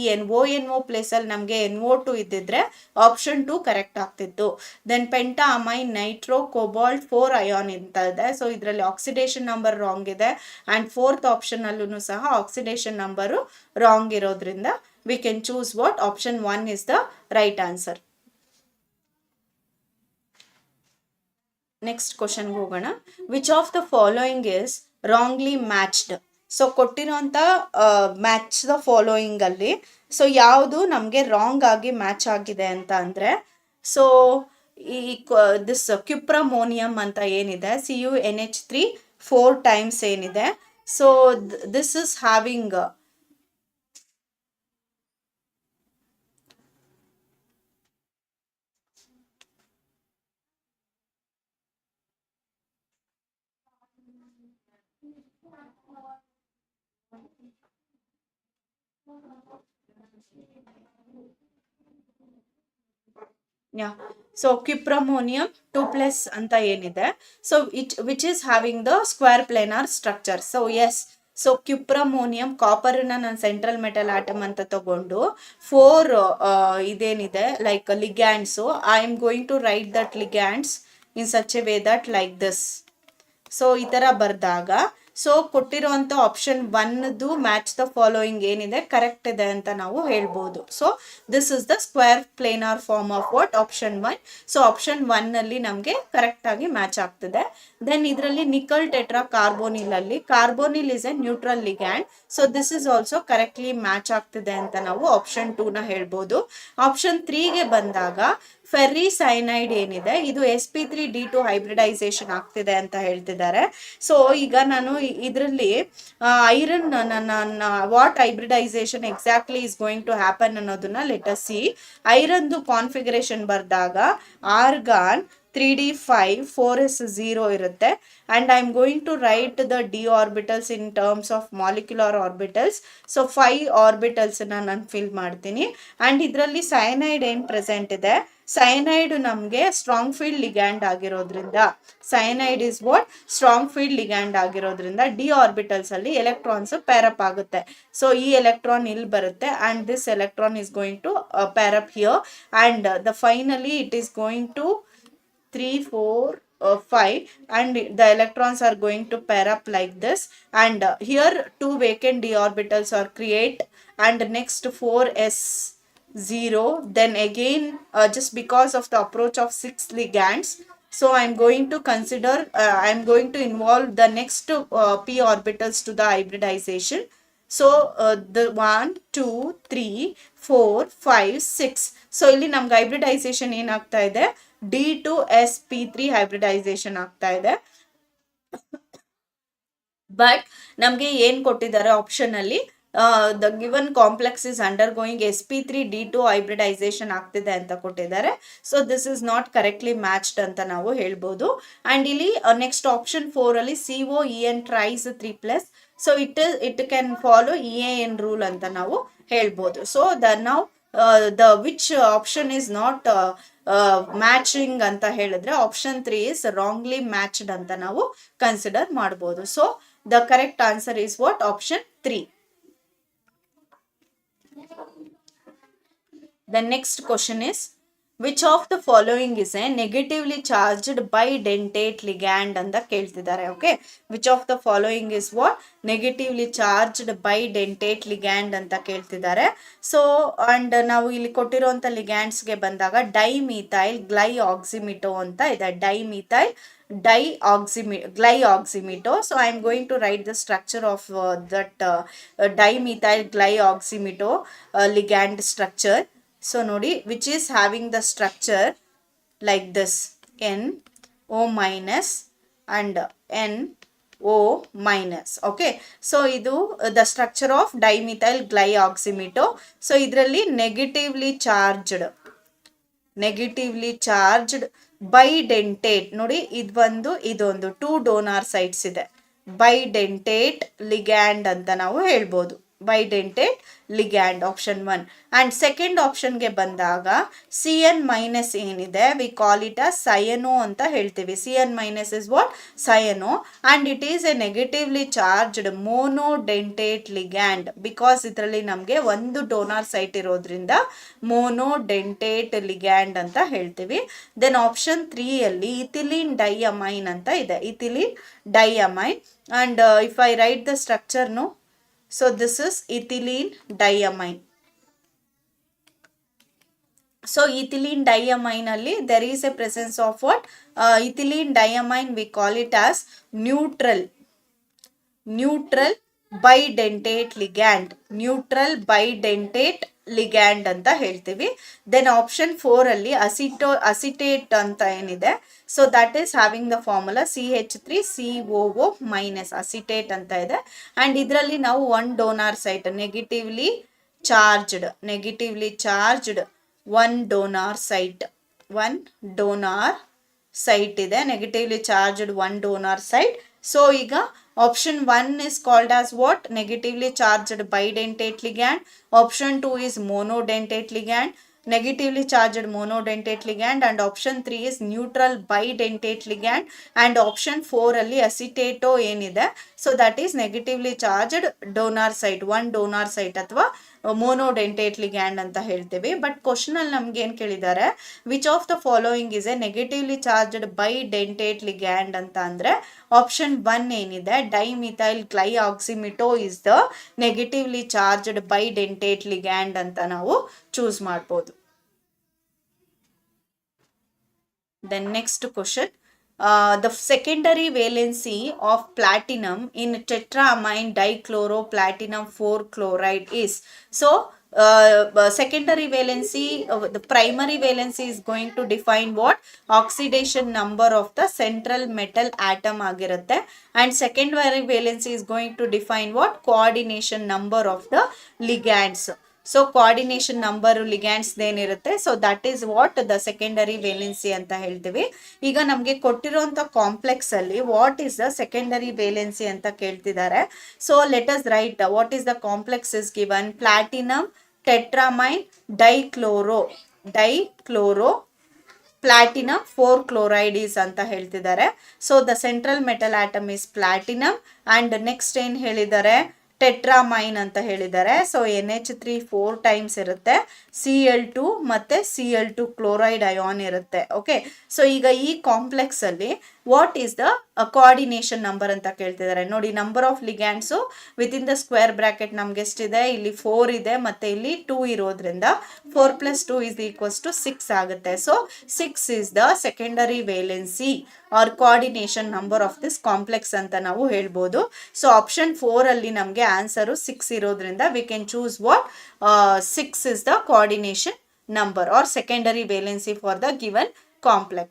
NO place ಅಲ್ಲಿ ನಮಗೆ NO2 ಇದ್ದಿದ್ರೆ ಆಪ್ಷನ್ 2 ಕರೆಕ್ಟ್ ಆಗ್ತಿತ್ತು. Then penta amine nitro cobalt 4 ion ಅಂತ ಇದೆ. ಸೊ ಇದರಲ್ಲಿ ಆಕ್ಸಿಡೇಷನ್ ನಂಬರ್ ರಾಂಗ್ ಇದೆ. ಅಂಡ್ 4th ಆಪ್ಷನ್ ಅಲ್ಲೂ ಸಹ ಆಕ್ಸಿಡೇಷನ್ ನಂಬರು ರಾಂಗ್ ಇರೋದ್ರಿಂದ we can choose what option 1 is the right answer. Next ಕ್ವಶನ್ಗೆ ಹೋಗೋಣ. Which of the following is wrongly matched? So ಕೊಟ್ಟಿರೋಂಥ ಮ್ಯಾಚ್ ದ ಫಾಲೋಯಿಂಗ್ ಅಲ್ಲಿ so ಯಾವುದು ನಮಗೆ ರಾಂಗ್ ಆಗಿ ಮ್ಯಾಚ್ ಆಗಿದೆ ಅಂತ ಅಂದರೆ, ಸೊ ಈ ದಿಸ್ ಕ್ಯುಪ್ರಮೋನಿಯಂ ಅಂತ ಏನಿದೆ, CuNH3 4 ಟೈಮ್ಸ್ ಏನಿದೆ, so this is having so cuprammonium 2+ ಅಂತ ಏನಿದೆ, so which is having the square planar structure. So yes, so cuprammonium ಕಾಪರ್ನ ನಾನು ಸೆಂಟ್ರಲ್ ಮೆಟಲ್ ಆಟಮ್ ಅಂತ ತಗೊಂಡು 4 ಇದೇನಿದೆ like ligands, I am going to write that ligands in such a way that like this. So ಈ ಥರ ಬರೆದಾಗ so ಕೊಟ್ಟಿರುವಂಥ option 1ದು ಮ್ಯಾಚ್ ದ ಫಾಲೋಯಿಂಗ್ ಏನಿದೆ ಕರೆಕ್ಟ್ ಇದೆ ಅಂತ ನಾವು ಹೇಳ್ಬೋದು. So this is the square planar form of what option 1. So option 1 ಅಲ್ಲಿ ನಮಗೆ ಕರೆಕ್ಟ್ ಆಗಿ ಮ್ಯಾಚ್ ಆಗ್ತದೆ. ದೆನ್ ಇದರಲ್ಲಿ ನಿಕಲ್ ಟೆಟ್ರಾ ಕಾರ್ಬೋನಿಲ್ ಅಲ್ಲಿ carbonyl is a neutral ligand. So this is also correctly match ಆಗ್ತಿದೆ ಅಂತ ನಾವು ಆಪ್ಷನ್ 2ನ ಹೇಳ್ಬೋದು. ಆಪ್ಷನ್ 3ಗೆ ಬಂದಾಗ ಫೆರ್ರಿ ಸೈನೈಡ್ ಏನಿದೆ ಇದು sp3d2 ಹೈಬ್ರಿಡೈಸೇಷನ್ ಆಗ್ತಿದೆ ಅಂತ ಹೇಳ್ತಿದ್ದಾರೆ. ಸೊ ಈಗ ನಾನು ಇದರಲ್ಲಿ iron what hybridisation exactly is going to happen ಅನ್ನೋದನ್ನ ಲೆಟ್ ಅಸ್ ಸಿ. ಐರನ್ದು ಕಾನ್ಫಿಗರೇಷನ್ ಬರ್ದಾಗ ಆರ್ಗಾನ್ 3d5 4s0 ಇರುತ್ತೆ. And I am going to write the d orbitals in terms of molecular orbitals. So 5 orbitals ನಾನು fill ಮಾಡ್ತೀನಿ. And ಇದರಲ್ಲಿ cyanide ಏನ್ present ಇದೆ, cyanide ನಮಗೆ ಸ್ಟ್ರಾಂಗ್ ಫೀಲ್ಡ್ ಲಿಗ್ಯಾಂಡ್ ಆಗಿರೋದ್ರಿಂದ, cyanide is what strong field ligand ಆಗಿರೋದ್ರಿಂದ d orbitals ಅಲ್ಲಿ electrons pair up ಆಗುತ್ತೆ. ಸೊ ಈ ಎಲೆಕ್ಟ್ರಾನ್ ಇಲ್ಲಿ ಬರುತ್ತೆ and this electron is going to pair up here and the finally it is going to 3 4 5 and the electrons are going to pair up like this, and here 2 vacant d orbitals are create and next 4s0. then again just because of the approach of 6 ligands, so I am going to consider I am going to involve the next p orbitals to the hybridization. So the 1 2 3 4 5 6. So ಇಲ್ಲಿ ನಮ್ಗೆ hybridisation ಏನಾಗ್ತಾ ಇದೆ, D2sp3 hybridisation ಆಗ್ತಾ ಇದೆ. But ನಮ್ಗೆ ಏನ್ ಕೊಟ್ಟಿದ್ದಾರೆ option ಅಲ್ಲಿ the given complex is undergoing sp3d2 hybridization ಆಗ್ತಿದೆ ಅಂತ ಕೊಟ್ಟಿದ್ದಾರೆ. So this is not correctly matched ಅಂತ ನಾವು ಹೇಳ್ಬೋದು. ಅಂಡ್ ಇಲ್ಲಿ ನೆಕ್ಸ್ಟ್ ಆಪ್ಷನ್ 4 ಅಲ್ಲಿ COEN tries 3+. So it can follow EAN rule ಅಂತ ನಾವು ಹೇಳ್ಬೋದು. ಸೊ ನಾವು which option is not matching ಅಂತ ಹೇಳಿದ್ರೆ ಆಪ್ಷನ್ 3 ಇಸ್ ರಾಂಗ್ಲಿ ಮ್ಯಾಚ್ಡ್ ಅಂತ ನಾವು ಕನ್ಸಿಡರ್ ಮಾಡ್ಬೋದು. So the correct answer is what? Option 3. The next question is, which of the following is a negatively charged bidentate ligand ಅಂತ ಕೇಳ್ತಿದ್ದಾರೆ. Okay, which of the following is what? negatively charged bidentate ligand ಅಂತ ಕೇಳ್ತಿದ್ದಾರೆ. So and ನಾವು ಇಲ್ಲಿ ಕೊಟ್ಟಿರುವಂತ ಲಿಗ್ಯಾಂಡ್ಸ್ಗೆ ಬಂದಾಗ dimethyl ಗ್ಲೈಆಕ್ಸಿಮಿಟೋ ಅಂತ ಇದೆ. Dimethyl glyoximito. So I am going to write the structure of that dimethyl glyoximito ligand structure. So nodi, which is having the structure like this, NO minus and NO minus. Okay, so idu the structure of dimethyl glyoximito. So idralli negatively charged bidentate ನೋಡಿ, ಇದೊಂದು 2 donor sites ಇದೆ. bidentate ligand ಅಂತ ನಾವು ಹೇಳ್ಬೋದು. bidentate ligand option 1. And second ಆಪ್ಷನ್ಗೆ ಬಂದಾಗ CN minus ಏನಿದೆ, we call it a cyano ಅಂತ ಹೇಳ್ತೀವಿ. CN minus is what? Cyano. And it is a negatively charged monodentate ligand, because ಇದರಲ್ಲಿ ನಮಗೆ ಒಂದು ಡೋನಾರ್ ಸೈಟ್ ಇರೋದ್ರಿಂದ ಮೋನೋಡೆಂಟೇಟ್ ಲಿಗ್ಯಾಂಡ್ ಅಂತ ಹೇಳ್ತೀವಿ. ದೆನ್ ಆಪ್ಷನ್ 3 ಅಲ್ಲಿ ಇಥಿಲೀನ್ ಡೈಅಮೈನ್ ಅಂತ ಇದೆ. Ethylene diamine. And if I write the structure, no, so this is ethylene diamine. So ethylene diamine alli there is a presence of what? Ethylene diamine, we call it as neutral bidentate ligand. neutral bidentate ligand ಅಂತ ಹೇಳ್ತೀವಿ. Then option 4 ಅಲ್ಲಿ acetate ಅಂತ ಏನಿದೆ, so that is having the formula CH3COO minus, acetate ಅಂತ ಇದೆ. And ಇದರಲ್ಲಿ ನಾವು one donor site negatively charged one donor site ಇದೆ, negatively charged one donor site. So ಈಗ option 1 is called as what? negatively charged bidentate ligand. option 2 is monodentate ligand, negatively charged monodentate ligand. and option 3 is neutral bidentate ligand. and option 4 ಅಲ್ಲಿ ಅಸಿಟೇಟೋ ಏನಿದೆ, so that is negatively charged donor site, one donor site ಅಥವಾ ಮೋನೋಡೆಂಟೇಟ್ ligand ಅಂತ ಹೇಳ್ತೀವಿ. But question ಅಲ್ಲಿ ನಮ್ಗೆ ಏನ್ ಕೇಳಿದ್ದಾರೆ, which of the following is a negatively charged bidentate ligand ಅಂತ ಅಂದ್ರೆ ಆಪ್ಷನ್ 1 ಏನಿದೆ, dimethyl glyoximato is the negatively charged bidentate ligand ಅಂತ ನಾವು ಚೂಸ್ ಮಾಡ್ಬೋದು. Then next question, the secondary valency of platinum in tetramine dichloroplatinum 4 chloride is. So secondary valency, the primary valency is going to define what? oxidation number of the central metal atom ಆಗಿರುತ್ತೆ. and secondary valency is going to define what? coordination number of the ligands. So coordination number ligands ಏನಿರುತ್ತೆ, so that is what the secondary valency ಅಂತ ಹೇಳ್ತೀವಿ. ಈಗ ನಮಗೆ ಕೊಟ್ಟಿರುವಂತ complex ಅಲ್ಲಿ what is the secondary valency ಅಂತ ಕೇಳ್ತಿದ್ದಾರೆ. So let us write what is the complex is given, platinum tetrammine dichloro platinum 4 chlorides ಅಂತ ಹೇಳ್ತಿದ್ದಾರೆ. So the central metal atom is platinum. And next ಏನ್ ಹೇಳಿದ್ದಾರೆ, ಟೆಟ್ರಾಮೈನ್ ಅಂತ ಹೇಳಿದ್ದಾರೆ. ಸೊ NH3 4 ಟೈಮ್ಸ್ ಇರುತ್ತೆ, Cl2 ಮತ್ತೆ Cl2 ಕ್ಲೋರೈಡ್ ಅಯಾನ್ ಇರುತ್ತೆ. Okay, so ಈಗ ಈ ಕಾಂಪ್ಲೆಕ್ಸ್ ಅಲ್ಲಿ what is the coordination number ಅಂತ ಕೇಳ್ತಿದ್ದಾರೆ. ನೋಡಿ, number of ligands within the square bracket ನಮ್ಗೆ ಎಷ್ಟಿದೆ, ಇಲ್ಲಿ 4 ಇದೆ ಮತ್ತೆ ಇಲ್ಲಿ 2 ಇರೋದ್ರಿಂದ 4 + 2 = 6 ಆಗುತ್ತೆ. So 6 is the secondary valency or coordination number of this complex ಅಂತ ನಾವು ಹೇಳ್ಬೋದು. ಸೊ ಆಪ್ಷನ್ 4 ಅಲ್ಲಿ ನಮಗೆ ಆನ್ಸರು 6 ಇರೋದ್ರಿಂದ we can choose what? 6 is the coordination number or secondary valency for the given complex.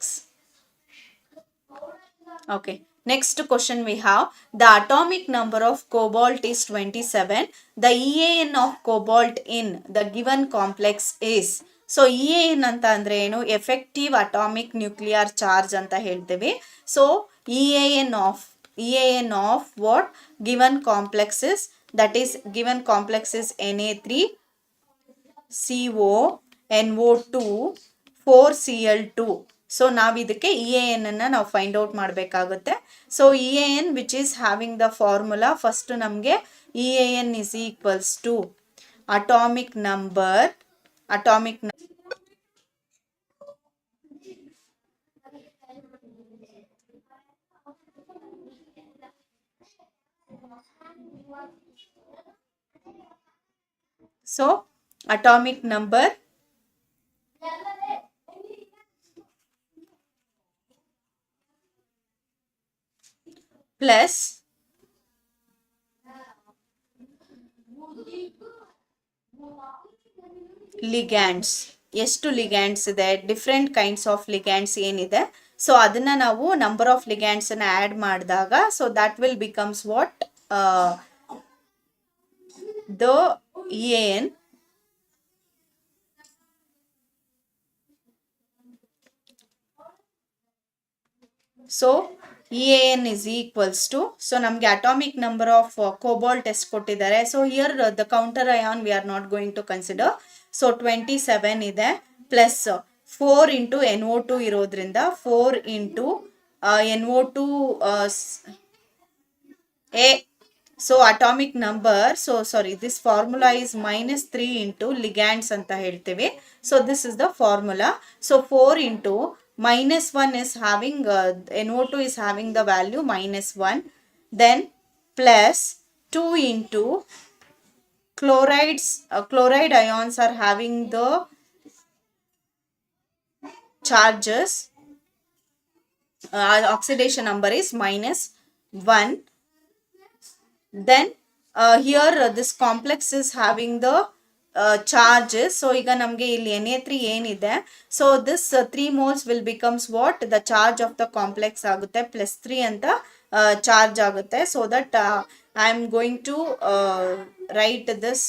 Okay, Next question we have, the atomic number of cobalt is 27. The EAN of cobalt in the given complex is. So EAN ಅಂತ ಅಂದರೆ ಏನು, effective atomic nuclear charge ಅಂತ ಹೇಳ್ತೀವಿ. So EAN of what given complex is, that is given complex is Na3 CO NO2 4Cl2. So ನಾವು ಇದಕ್ಕೆ EAN ಅನ್ನು ನಾವು find out ಮಾಡಬೇಕಾಗುತ್ತೆ. So EAN which is having the formula, first ನಮಗೆ EAN is equals to atomic number plus ligands. ಎಷ್ಟು ligands ಇದೆ, different kinds of ligands ಏನಿದೆ, so ಅದನ್ನ ನಾವು ನಂಬರ್ ಆಫ್ ಲಿಗ್ಯಾಂಡ್ಸ್ ಅನ್ನ ಆಡ್ ಮಾಡಿದಾಗ, so that will becomes what the EAN. So EAN is equals to, so ನಮಗೆ atomic number of cobalt ಎಷ್ಟು ಕೊಟ್ಟಿದ್ದಾರೆ. So here the counter ion we are not going to consider. So 27 ಇದೆ plus 4 into NO2 ಇರೋದ್ರಿಂದ 4 into NO2 A. So atomic number, so sorry, this formula is -3 into ligands ಅಂತ ಹೇಳ್ತೀವಿ. So this is the formula. So 4 into -1 is having NO2 is having the value -1, then plus 2 into chloride ions are having the charges, oxidation number is -1. Then here this complex is having the charges. So ಈಗ ನಮಗೆ ಇಲ್ಲಿ Na3 ಏನಿದೆ, so this 3 moles will becomes what the charge of the complex ಆಗುತ್ತೆ, +3 ಅಂತ charge ಆಗುತ್ತೆ. So that I am going to write this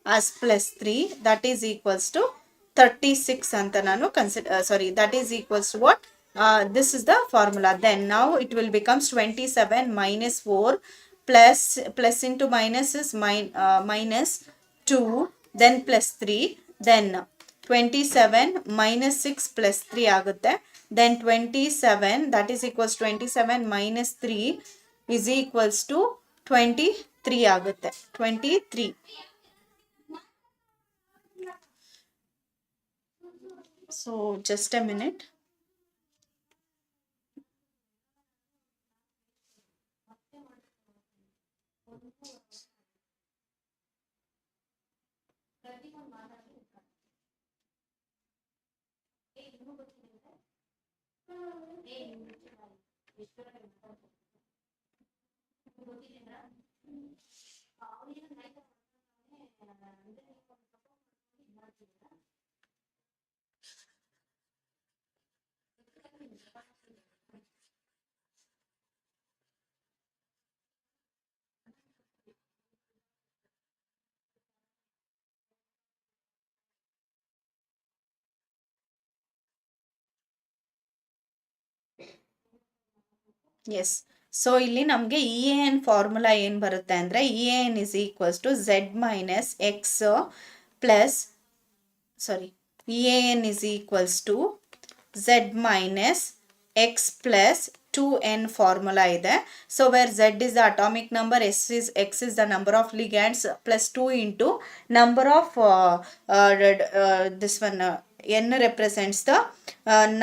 as +3, that is equals to 36 ಅಂತ ನಾನು that is equals to what, this is the formula. Then now it will becomes 27 minus 4 plus into minus is minus 2, then plus 3, then 27 minus 6 plus 3 ಆಗುತ್ತೆ. Then 27, that is equals 27 minus 3 is equals to 23 ಆಗುತ್ತೆ, 23. So just a minute. Yes. So ಇಲ್ಲಿ ನಮಗೆ EAN formula ಏನು ಬರುತ್ತೆ ಅಂದರೆ, EAN is equals to Z minus X plus, sorry, EAN is equals to Z minus X plus 2N formula ಇದೆ. So where Z is the atomic number, X is the number of ligands, plus 2 into number of this one N represents the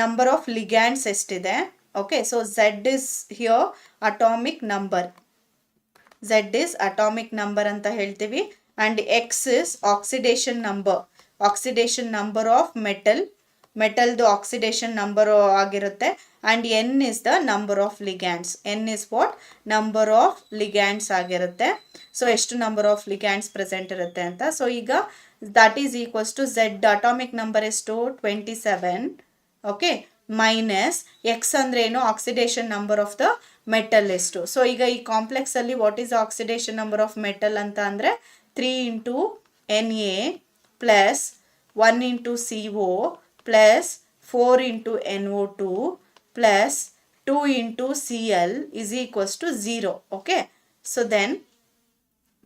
number of ligands ಎಷ್ಟಿದೆ. Okay, so Z is here atomic number. Z is atomic number ಅಂತ ಹೇಳ್ತೀವಿ. And X is oxidation number of metalದು oxidation number ಆಗಿರುತ್ತೆ. And N is the number of ligands. N is what? Number of ligands ಆಗಿರುತ್ತೆ. So ಎಷ್ಟು number of ligands present ಇರುತ್ತೆ ಅಂತ. So ಈಗ that is equals to Z atomic number is to 27. Okay. Minus X ಅಂದ್ರೆ ಏನು, oxidation number of the metal ಎಷ್ಟು. So ಈಗ ಈ ಕಾಂಪ್ಲೆಕ್ಸ್ ಅಲ್ಲಿ what is oxidation number of metal ಅಂತ ಅಂದರೆ 3 into Na plus 1 into CO plus 4 into NO2 plus 2 into Cl is equals to 0. Okay, so then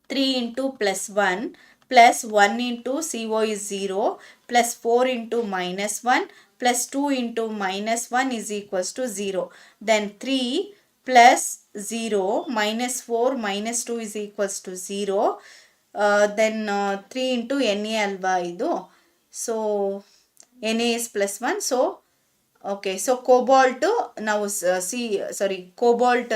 3 into plus 1 plus 1 into CO is 0 plus 4 into minus 1 plus 2 into minus 1 is equals to 0. Then 3 plus 0 minus 4 minus 2 is equals to 0. Then 3 into Na alva idu. So Na is plus 1. So okay, so cobalt now cobalt,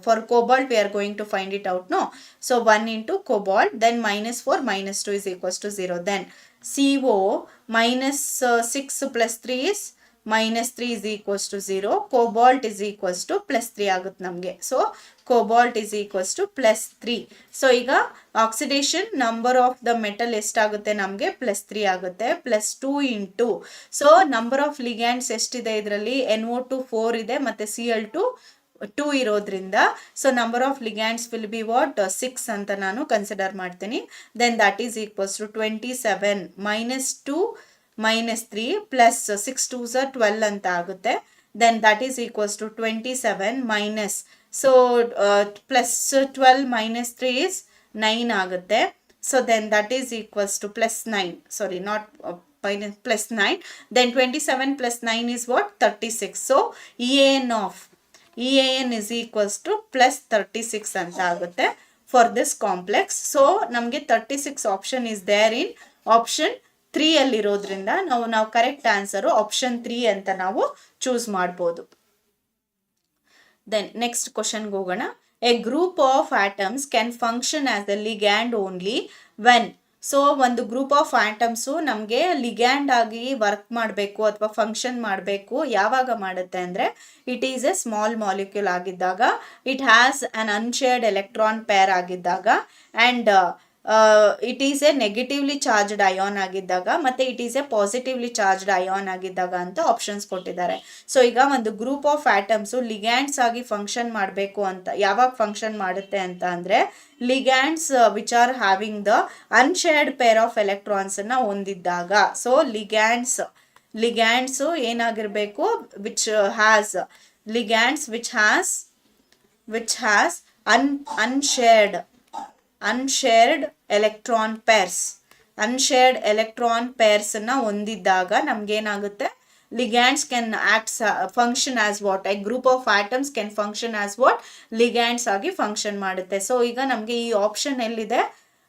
for cobalt we are going to find it out, no? So 1 into cobalt, then minus 4 minus 2 is equals to 0. Then CO minus 6 plus 3 is minus 3 is equals to 0. Cobalt is equals to plus 3 ಆಗುತ್ತೆ ನಮಗೆ. So cobalt is equals to plus 3. So ಈಗ oxidation number of the metal ಎಷ್ಟಾಗುತ್ತೆ ನಮಗೆ, plus 3 ಆಗುತ್ತೆ. Plus 2 into, so number of ligands ಎಷ್ಟಿದೆ ಇದರಲ್ಲಿ, NO2 4 ಇದೆ ಮತ್ತು Cl2 2 ಇರೋದ್ರಿಂದ, so number of ligands will be what 6 ಅಂತ ನಾನು ಕನ್ಸಿಡರ್ ಮಾಡ್ತೀನಿ. Then that is equals to 27 minus 2 minus 3 plus 6 2s are 12 ಅಂತ ಆಗುತ್ತೆ. Then that is equals to 27 minus, so plus 12 minus 3 is 9 ಆಗುತ್ತೆ. So then that is equals to plus 9, sorry not plus 9. Then 27 plus 9 is what, 36. So EAN is equals to plus 36 ಅಂತ ಆಗುತ್ತೆ for this complex. So ನಮಗೆ 36 option is there in option 3 ಅಲ್ಲಿರೋದ್ರಿಂದ ನಾವು correct answer option 3 ಅಂತ ನಾವು choose ಮಾಡ್ಬೋದು. Then next ಕ್ವಶನ್ಗೆ ಹೋಗೋಣ. A group of atoms can function as the ligand only when. So ಒಂದು ಗ್ರೂಪ್ ಆಫ್ ಆಟಮ್ಸು ನಮಗೆ ಲಿಗ್ಯಾಂಡ್ ಆಗಿ ವರ್ಕ್ ಮಾಡಬೇಕು ಅಥವಾ ಫಂಕ್ಷನ್ ಮಾಡಬೇಕು, ಯಾವಾಗ ಮಾಡುತ್ತೆ ಅಂದರೆ it is a small molecule ಆಗಿದ್ದಾಗ, it has an unshared electron pair ಆಗಿದ್ದಾಗ, and it is a negatively charged ion ಆಗಿದ್ದಾಗ, ಮತ್ತು it is a positively charged ion ಆಗಿದ್ದಾಗ ಅಂತ ಆಪ್ಷನ್ಸ್ ಕೊಟ್ಟಿದ್ದಾರೆ. ಸೊ ಈಗ ಒಂದು ಗ್ರೂಪ್ ಆಫ್ ಆಟಮ್ಸು ಲಿಗ್ಯಾಂಡ್ಸ್ ಆಗಿ ಫಂಕ್ಷನ್ ಮಾಡಬೇಕು ಅಂತ ಯಾವಾಗ ಫಂಕ್ಷನ್ ಮಾಡುತ್ತೆ ಅಂತ ಅಂದರೆ, ligands which are having the unshared pair of ಎಲೆಕ್ಟ್ರಾನ್ಸನ್ನು ಹೊಂದಿದ್ದಾಗ. ಸೊ ಲಿಗ್ಯಾಂಡ್ಸು ಏನಾಗಿರಬೇಕು, which has unshared electron pairs ಅನ್ನ ಹೊಂದಿದ್ದಾಗ ನಮ್ಗೇನಾಗುತ್ತೆ, ligands can function as what, a group of atoms can function as what, ligands ಆಗಿ ಫಂಕ್ಷನ್ ಮಾಡುತ್ತೆ. ಸೊ ಈಗ ನಮಗೆ ಈ ಆಪ್ಷನ್ ಎಲ್ಲಿದೆ,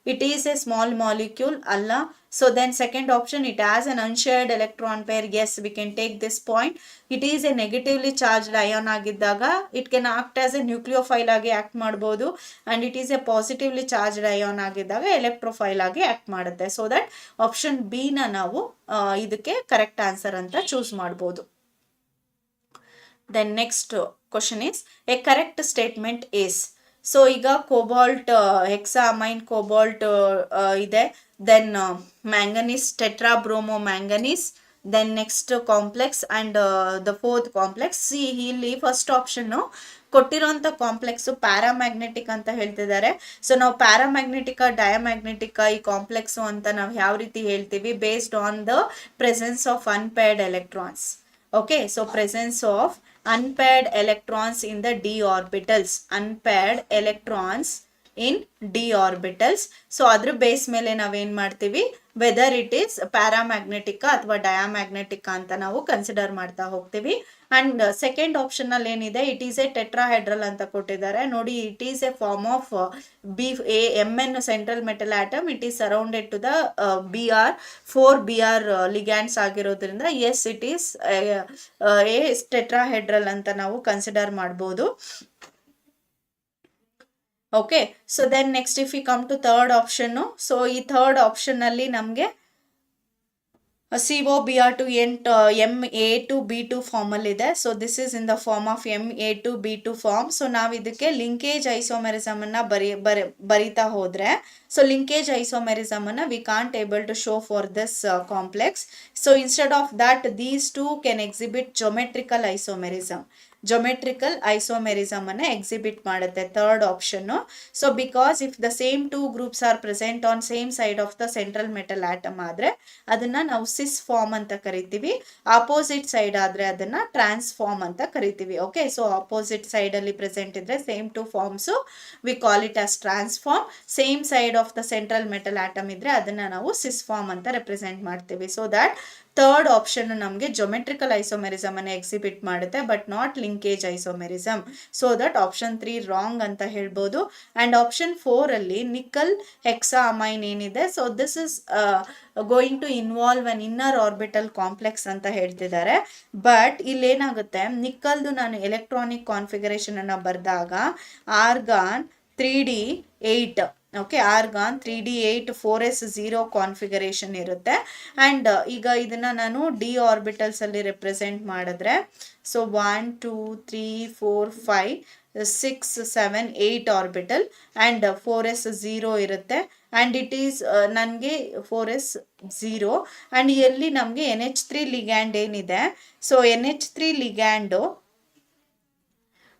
it is a small molecule ಅಲ್ಲ. So then second option, it has an unshared electron pair. Yes, we can take this point. It is a negatively charged ion ಆಗಿದ್ದಾಗ it can act as a nucleophile ಆಗಿ act ಮಾಡ್ಬೋದು, and it is a positively charged ion ಆಗಿದ್ದಾಗ electrophile ಆಗಿ act ಮಾಡುತ್ತೆ. So that option B ನ ನಾವು ಇದಕ್ಕೆ correct answer ಅಂತ ಚೂಸ್ ಮಾಡ್ಬೋದು. Then next question is, a correct statement is. So ಈಗ ಕೋಬಾಲ್ಟ್ ಹೆಕ್ಸಾಮೈನ್ ಕೋಬಾಲ್ಟ್ ಇದೆ, then manganese tetrabromo manganese, then next complex and the fourth complex. ಇಲ್ಲಿ first ಆಪ್ಷನ್ನು ಕೊಟ್ಟಿರೋಂಥ ಕಾಂಪ್ಲೆಕ್ಸು ಪ್ಯಾರಾಮ್ಯಾಗ್ನೆಟಿಕ್ ಅಂತ ಹೇಳ್ತಿದ್ದಾರೆ. ಸೊ ನಾವು ಪ್ಯಾರಾಮ್ಯಾಗ್ನೆಟಿಕ ಡಯಾಮ್ಯಾಗ್ನೆಟಿಕ ಈ ಕಾಂಪ್ಲೆಕ್ಸು ಅಂತ ನಾವು ಯಾವ ರೀತಿ ಹೇಳ್ತೀವಿ, based on the presence of unpaired electrons. Okay, so presence of unpaired electrons in the d orbitals, unpaired electrons in d orbitals. So adra base mele naವೇನ್ ಮಾಡ್ತೀವಿ, whether it is paramagnetic ಅಥವಾ diamagnetic ಅಂತ ನಾವು consider ಮಾಡ್ತಾ ಹೋಗ್ತೀವಿ. And second option ಅಲ್ಲಿ ಏನಿದೆ, it is a tetrahedral ಅಂತ ಕೊಟ್ಟಿದ್ದಾರೆ ನೋಡಿ. It is a form of Mn central metal atom. It is surrounded to the Br 4 Br ligands ಆಗಿರೋದ್ರಿಂದ as it is a tetrahedral ಅಂತ ನಾವು ಕನ್ಸಿಡರ್ ಮಾಡ್ಬೋದು. Okay, so then next if you come to third ಆಪ್ಷನ್ನು. So ಈ third option ಅಲ್ಲಿ ನಮಗೆ COBr2 MA2B2 ಫಾರ್ಮಲ್ಲಿ ಇದೆ. So this is in the form of MA2B2 form. So ನಾವು ಇದಕ್ಕೆ ಲಿಂಕೇಜ್ ಐಸೋಮೆರಿಸಮ್ ಅನ್ನ ಬರಿತಾ ಹೋದ್ರೆ, ಸೊ ಲಿಂಕೇಜ್ ಐಸೋಮೆರಿಸಮ್ ಅನ್ನ we can't able to show for this complex. So instead of that these two can exhibit geometrical isomerism. Geometrical isomerism ಅನ್ನ exhibit ಮಾಡುತ್ತೆ third option. So because if the same two groups are present on same side of the central metal atom ಆದ್ರೆ ಅದನ್ನ ನಾವು cis form ಅಂತ ಕರಿತೀವಿ. Opposite side ಆದ್ರೆ ಅದನ್ನ trans form ಅಂತ ಕರಿತೀವಿ. ಓಕೆ, ಸೊ ಆಪೋಸಿಟ್ ಸೈಡ್ ಅಲ್ಲಿ ಪ್ರೆಸೆಂಟ್ ಇದ್ರೆ same two forms we call it as trans form. Same side of the central metal atom ಇದ್ರೆ ಅದನ್ನ ನಾವು ಸಿಸ್ ಫಾರ್ಮ್ ಅಂತ ರೆಪ್ರೆಸೆಂಟ್ ಮಾಡ್ತೀವಿ. ಸೊ ದಟ್ ಥರ್ಡ್ ಆಪ್ಷನ್ ನಮಗೆ ಜೊಮೆಟ್ರಿಕಲ್ ಐಸೋಮೆರಿಸಮ್ ಅನ್ನು ಎಕ್ಸಿಬಿಟ್ ಮಾಡುತ್ತೆ, but not linkage isomerism. So that option 3 wrong ಅಂತ ಹೇಳ್ಬೋದು. ಅಂಡ್ ಆಪ್ಷನ್ 4 ಅಲ್ಲಿ ನಿಕಲ್ ಹೆಕ್ಸಾ ಅಮೈನ್ ಏನಿದೆ, so this is going to involve an inner orbital complex ಅಂತ ಹೇಳ್ತಿದ್ದಾರೆ. ಬಟ್ ಇಲ್ಲೇನಾಗುತ್ತೆ, ನಿಕ್ಕಲ್ದು ನಾನು ಎಲೆಕ್ಟ್ರಾನಿಕ್ ಕಾನ್ಫಿಗರೇಷನ್ ಅನ್ನ ಬರೆದಾಗ argon 3D8, okay, argon 3D8 4s0 configuration ಇರುತ್ತೆ. ಅಂಡ್ ಈಗ ಇದನ್ನ ನಾನು ಡಿ ಆರ್ಬಿಟಲ್ಸ್ ಅಲ್ಲಿ ರೆಪ್ರೆಸೆಂಟ್ ಮಾಡಿದ್ರೆ, ಸೊ 1 2 3 4 5 6 7 8 ಆರ್ಬಿಟಲ್ ಅಂಡ್ 4s0 ಇರುತ್ತೆ. ಅಂಡ್ ಇಟ್ ಈಸ್ ನನಗೆ 4s0 ಅಂಡ್ ಎಲ್ಲಿ ನಮಗೆ NH3 ಲಿಗ್ಯಾಂಡ್ ಏನಿದೆ, ಸೊ NH3 ಲಿಗ್ಯಾಂಡು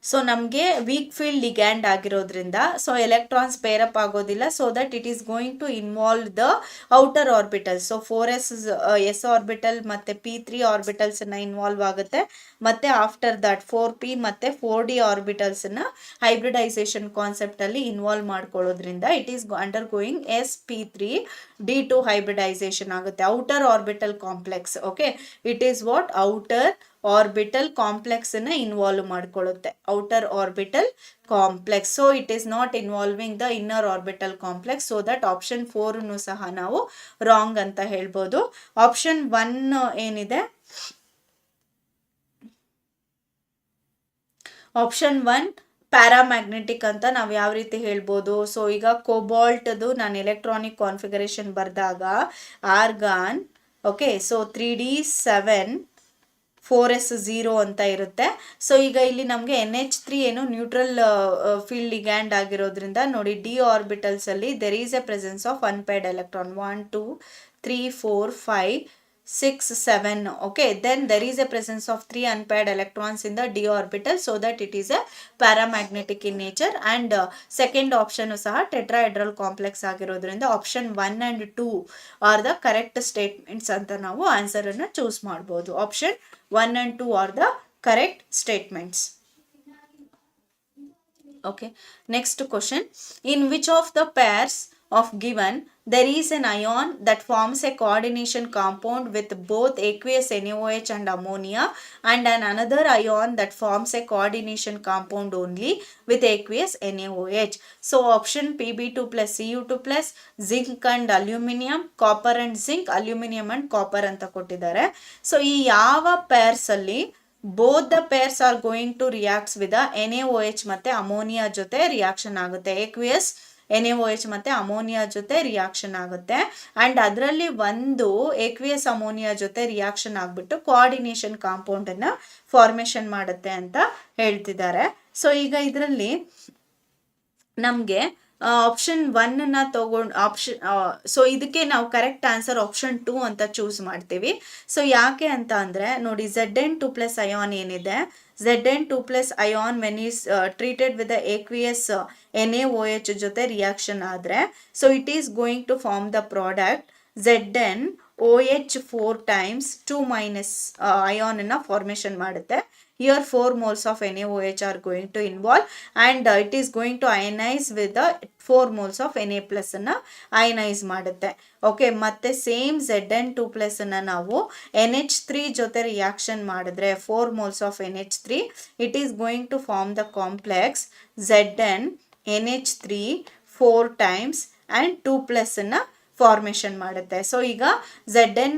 ಸೊ ನಮಗೆ ವೀಕ್ ಫೀಲ್ಡ್ ಲಿಗ್ಯಾಂಡ್ ಆಗಿರೋದ್ರಿಂದ ಸೊ ಎಲೆಕ್ಟ್ರಾನ್ಸ್ ಪೇರಪ್ ಆಗೋದಿಲ್ಲ. So that it is going to involve the outer orbitals. So 4s orbital ಮತ್ತೆ P3 orbitals ನ involve ಆಗುತ್ತೆ. ಮತ್ತೆ ಆಫ್ಟರ್ ದಟ್ 4p ಮತ್ತೆ 4d orbitals ನ hybridisation concept ಅಲ್ಲಿ ಇನ್ವಾಲ್ವ್ ಮಾಡ್ಕೊಳ್ಳೋದ್ರಿಂದ it is undergoing sp3d2 hybridisation ಆಗುತ್ತೆ. Outer orbital complex, okay, it is what outer orbital complex ಅನ್ನ ಇನ್ವಾಲ್ವ್ ಮಾಡ್ಕೊಳ್ಳುತ್ತೆ, outer orbital complex. So it is not involving the inner orbital complex. So that option 4 ಸಹ ನಾವು wrong ಅಂತ ಹೇಳ್ಬೋದು. Option 1 ಏನಿದೆ, option 1 paramagnetic ಅಂತ ನಾವು ಯಾವ ರೀತಿ ಹೇಳ್ಬೋದು. ಸೊ ಈಗ ಕೋಬಾಲ್ಟ್ದು ನಾನು ಎಲೆಕ್ಟ್ರಾನಿಕ್ ಕಾನ್ಫಿಗರೇಷನ್ ಬರೆದಾಗ argon, okay, so 3D7 4s0 ಅಂತ ಇರುತ್ತೆ. ಸೊ ಈಗ ಇಲ್ಲಿ ನಮಗೆ NH3 ಏನು ನ್ಯೂಟ್ರಲ್ ಫೀಲ್ಡ್ ಲಿಗ್ಯಾಂಡ್ ಆಗಿರೋದ್ರಿಂದ ನೋಡಿ ಡಿ ಆರ್ಬಿಟಲ್ಸ್ ಅಲ್ಲಿ there is A presence of unpaired electron 1 2 3 4 5 6 7. okay, then there is a presence of 3 unpaired electrons in the d orbital, so that it is a paramagnetic in nature. And second option saha tetrahedral complex ಆಗಿರೋದ್ರಿಂದ option 1 and 2 are the correct statements ಅಂತ ನಾವು answer ಅನ್ನು choose ಮಾಡಬಹುದು. Option 1 and 2 are the correct statements. Okay, next question. In which of the pairs of given there is an ion that forms a coordination compound with both aqueous NaOH and ammonia, and another ion that forms a coordination compound only with aqueous NaOH? So option Pb2 plus Cu2 plus zinc and aluminum, copper and zinc, aluminum and copper ಅಂತ ಕೊಟ್ಟಿದ್ದಾರೆ. So ಈ ಯಾವ pairs ಅಲ್ಲಿ both the pairs are going to react with the NaOH ಮತ್ತೆ ammonia ಜೊತೆ reaction ಆಗುತ್ತೆ, aqueous NaOH ಮತ್ತೆ ammonia ಜೊತೆ ರಿಯಾಕ್ಷನ್ ಆಗುತ್ತೆ. ಅಂಡ್ ಅದರಲ್ಲಿ ಒಂದು aqueous ಅಮೋನಿಯಾ ಜೊತೆ ರಿಯಾಕ್ಷನ್ ಆಗ್ಬಿಟ್ಟು ಕೋಆರ್ಡಿನೇಷನ್ ಕಾಂಪೌಂಡ್ ಅನ್ನ ಫಾರ್ಮೇಶನ್ ಮಾಡುತ್ತೆ ಅಂತ ಹೇಳ್ತಿದ್ದಾರೆ. ಸೊ ಈಗ ಇದರಲ್ಲಿ ನಮ್ಗೆ ಆಪ್ಷನ್ 1 ನ ತಗೊಂಡು ಆಪ್ಷನ್, ಸೊ ಇದಕ್ಕೆ ನಾವು ಕರೆಕ್ಟ್ ಆನ್ಸರ್ ಆಪ್ಷನ್ 2 ಅಂತ ಚೂಸ್ ಮಾಡ್ತೀವಿ. ಸೊ ಯಾಕೆ ಅಂತ ಅಂದ್ರೆ ನೋಡಿ Zn2 ಪ್ಲಸ್ ಅಯಾನ್ ಏನಿದೆ, Zn2 plus ion when is treated with the aqueous NaOH ಜೊತೆ ರಿಯಾಕ್ಷನ್ ಆದ್ರೆ so it is going to form the product ZnOH 4 times 2 minus ion ಅನ್ನ ಫಾರ್ಮೇಶನ್ ಮಾಡುತ್ತೆ. Here 4 moles of NaOH are going to involve and it is going to ionize with the 4 moles of Na plus ಅನ್ನ ionize ಮಾಡುತ್ತೆ. Okay, ಮತ್ತೆ same Zn2 plus ಅನ್ನ ನಾವು NH3 ಜೊತೆ reaction ಮಾಡಿದ್ರೆ 4 moles of NH3, it is going to form the complex Zn NH3 4 times and 2 plus ಅನ್ನ formation ಮಾಡುತ್ತೆ. So ಈಗ Zn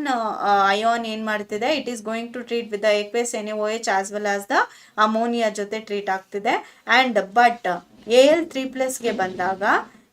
ಅಯಾನ್ ಏನ್ ಮಾಡ್ತಿದೆ, it is going to treat with the aqueous NaOH as well as the ammonia ಜೊತೆ treat ಆಗ್ತಿದೆ. And but Al3+ ಗೆ ಬಂದಾಗ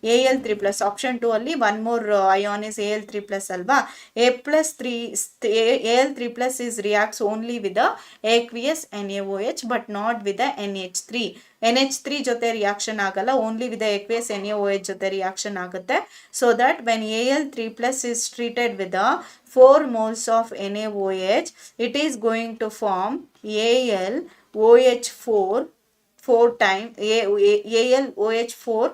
Al3+. Option 2 ಅಲ್ಲಿ one more ion is Al3+ ಅಲ್ವಾ. Al3+ is reacts only with the aqueous NaOH but not with the NH3. NH3 ಜೊತೆ reaction ಆಗಲ್ಲ, only with aqueous NaOH ಜೊತೆ reaction ಆಗುತ್ತೆ. So that when Al3+ is treated with the 4 moles of NaOH, it is going to form AlOH4 4 times AlOH4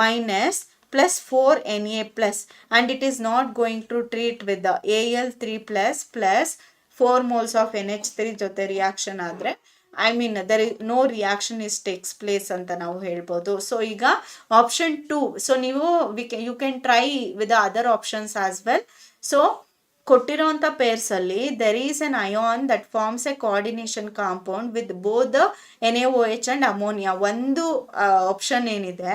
minus plus 4 Na plus, and it is not going to treat with the Al3 plus 4 moles of NH3 ಜೊತೆ reaction ಆದರೆ there is no reaction is takes place ಅಂತ ನಾವು ಹೇಳ್ಬೋದು. So ಈಗ option 2, so ನೀವು you can try with the other options as well. So ಕೊಟ್ಟಿರೋಂಥ pairs ಅಲ್ಲಿ there is an ion that forms a coordination compound with both the NaOH and ammonia. ಒಂದು option ಏನಿದೆ,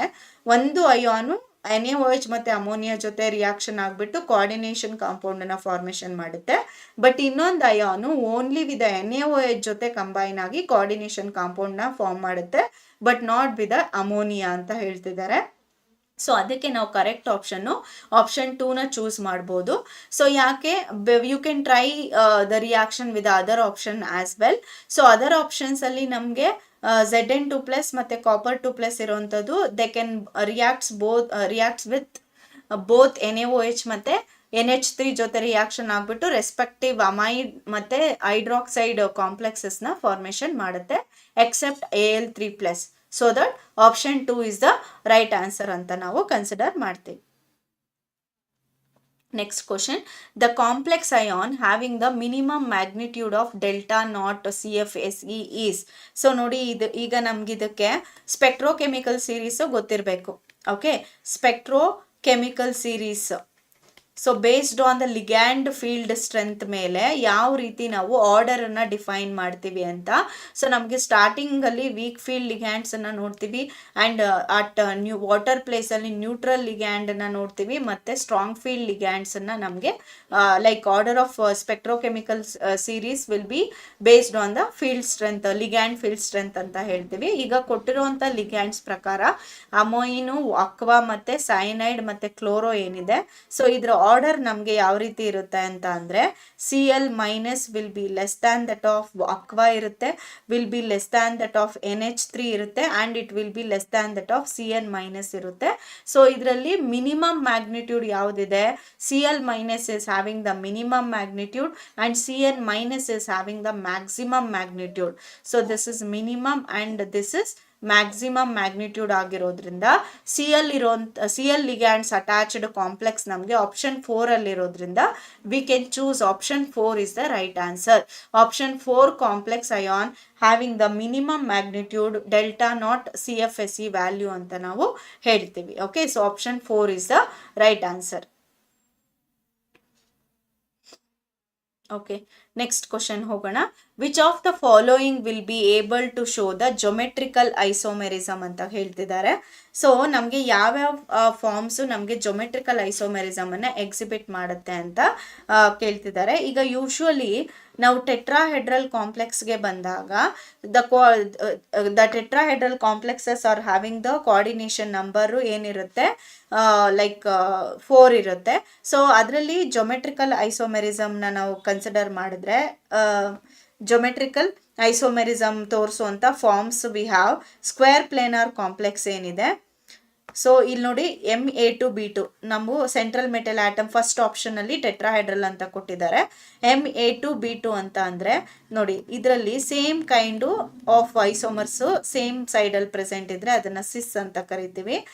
ಒಂದು ಅಯಾನು NaOH ಮತ್ತೆ ammonia ಜೊತೆ reaction ಆಗಿಬಿಟ್ಟು coordination compound ಅನ್ನ formation ಮಾಡುತ್ತೆ. ಬಟ್ ಇನ್ನೊಂದು ಅಯಾನು ಓನ್ಲಿ ವಿತ್ NaOH ಜೊತೆ ಕಂಬೈನ್ ಆಗಿ ಕೋಆರ್ಡಿನೇಷನ್ ಕಾಂಪೌಂಡ್ ನ ಫಾರ್ಮ್ ಮಾಡುತ್ತೆ, ಬಟ್ ನಾಟ್ ವಿತ್ ಅಮೋನಿಯಾ ಅಂತ ಹೇಳ್ತಿದ್ದಾರೆ. ಸೊ ಅದಕ್ಕೆ ನಾವು ಕರೆಕ್ಟ್ ಆಪ್ಷನ್ 2ನ ಚೂಸ್ ಮಾಡ್ಬೋದು. ಸೊ ಯಾಕೆ, you can try the reaction with other option as well. So other options ಅಲ್ಲಿ ನಮಗೆ Zn2+ ಮತ್ತೆ copper2+ ಇರುವಂಥದ್ದು they can reacts with both NaOH ಮತ್ತೆ NH3 ಜೊತೆ ರಿಯಾಕ್ಷನ್ ಆಗ್ಬಿಟ್ಟು ರೆಸ್ಪೆಕ್ಟಿವ್ ಅಮೈಡ್ ಮತ್ತೆ ಹೈಡ್ರಾಕ್ಸೈಡ್ ಕಾಂಪ್ಲೆಕ್ಸಸ್ ನ ಫಾರ್ಮೇಶನ್ ಮಾಡುತ್ತೆ except Al3+. So that option 2 is the right answer ಅಂತ ನಾವು ಕನ್ಸಿಡರ್ ಮಾಡ್ತೀವಿ. Next question, the complex ion having the minimum magnitude of delta not CFSE is. So ನೋಡಿ, ಈಗ ನಮ್ಗೆ ಇದಕ್ಕೆ ಸ್ಪೆಕ್ಟ್ರೋಕೆಮಿಕಲ್ ಸೀರೀಸ್ ಗೊತ್ತಿರಬೇಕು. Okay, spectrochemical series. So based on the ligand field strength ಮೇಲೆ ಯಾವ ರೀತಿ ನಾವು ಆರ್ಡರ್ ಅನ್ನ ಡಿಫೈನ್ ಮಾಡ್ತೀವಿ ಅಂತ. ಸೊ ನಮಗೆ ಸ್ಟಾರ್ಟಿಂಗ್ ಅಲ್ಲಿ ವೀಕ್ ಫೀಲ್ಡ್ ಲಿಗ್ಯಾಂಡ್ಸ್ ಅನ್ನ ನೋಡ್ತೀವಿ, ಅಂಡ್ ಅಟ್ ವಾಟರ್ ಪ್ಲೇಸ್ ಅಲ್ಲಿ ನ್ಯೂಟ್ರಲ್ ಲಿಗ್ಯಾಂಡ್ ಅನ್ನ ನೋಡ್ತೀವಿ, ಮತ್ತೆ ಸ್ಟ್ರಾಂಗ್ ಫೀಲ್ಡ್ ಲಿಗ್ಯಾಂಡ್ಸ್ ಅನ್ನ ನಮಗೆ like order of spectrochemical series will be based on the field strength, ligand field strength ಅಂತ ಹೇಳ್ತೀವಿ. ಈಗ ಕೊಟ್ಟಿರುವಂತ ಲಿಗ್ಯಾಂಡ್ಸ್ ಪ್ರಕಾರ ಅಮೋಯಿನು, ಅಕ್ವಾ ಮತ್ತೆ ಸೈನೈಡ್ ಮತ್ತೆ ಕ್ಲೋರೋ ಏನಿದೆ, ಸೊ ಇದ್ರ ಆರ್ಡರ್ ನಮಗೆ ಯಾವ ರೀತಿ ಇರುತ್ತೆ ಅಂತ ಅಂದ್ರೆ Cl minus will be less than that of aqua ಇರುತ್ತೆ, will be less than that of NH3 ಇರುತ್ತೆ, and it will be less than that of Cn minus ಇರುತ್ತೆ. ಸೊ ಇದರಲ್ಲಿ ಮಿನಿಮಮ್ ಮ್ಯಾಗ್ನಿಟ್ಯೂಡ್ ಯಾವುದಿದೆ, Cl minus is having the minimum magnitude and Cn minus is having the maximum magnitude. So this is minimum and this is maximum magnitude ಆಗಿರೋದ್ರಿಂದ Cl ligands attached complex ನಮಗೆ option 4 ಅಲ್ಲಿ ಇರೋದ್ರಿಂದ we can choose option 4 is the right answer. Option 4 complex ion having the minimum magnitude delta not CFSE value ಅಂತ ನಾವು ಹೇಳ್ತೀವಿ. Okay, so option 4 is the right answer. Okay, next question ಹೋಗೋಣ. Which of the following will be able to show the geometrical isomerism ಅಂತ ಹೇಳ್ತಿದ್ದಾರೆ. So ನಮಗೆ ಯಾವ್ಯಾವ forms ನಮಗೆ geometrical isomerism ಅನ್ನ ಎಕ್ಸಿಬಿಟ್ ಮಾಡುತ್ತೆ ಅಂತ ಕೇಳ್ತಿದ್ದಾರೆ. ಈಗ ಯೂಶುವಲಿ ನಾವು ಟೆಟ್ರಾಹೆಡ್ರಲ್ ಕಾಂಪ್ಲೆಕ್ಸ್ಗೆ ಬಂದಾಗ the tetrahedral complexes are having the coordination number ಏನಿರುತ್ತೆ, ಲೈಕ್ 4 ಇರುತ್ತೆ. ಸೊ ಅದರಲ್ಲಿ ಜೊಮೆಟ್ರಿಕಲ್ ಐಸೋಮೆರಿಸಮ್ನ ನಾವು ಕನ್ಸಿಡರ್ ಮಾಡಿದ್ರೆ ಜೊಮೆಟ್ರಿಕಲ್ ಐಸೋಮೆರಿಸಮ್ ತೋರಿಸುವಂಥ forms we have square planar complex ಏನಿದೆ. ಸೊ ಇಲ್ಲಿ ನೋಡಿ Ma2B2 ನಾವು central metal atom first option ಅಲ್ಲಿ ಟೆಟ್ರಾಹೈಡ್ರಲ್ ಅಂತ ಕೊಟ್ಟಿದ್ದಾರೆ. Ma2B2 ಅಂತ ಅಂದ್ರೆ ನೋಡಿ ಇದರಲ್ಲಿ same kind of isomers same side ಅಲ್ಲಿ ಪ್ರೆಸೆಂಟ್ ಇದ್ರೆ ಅದನ್ನ ಸಿಸ್ ಅಂತ ಕರಿತೀವಿ.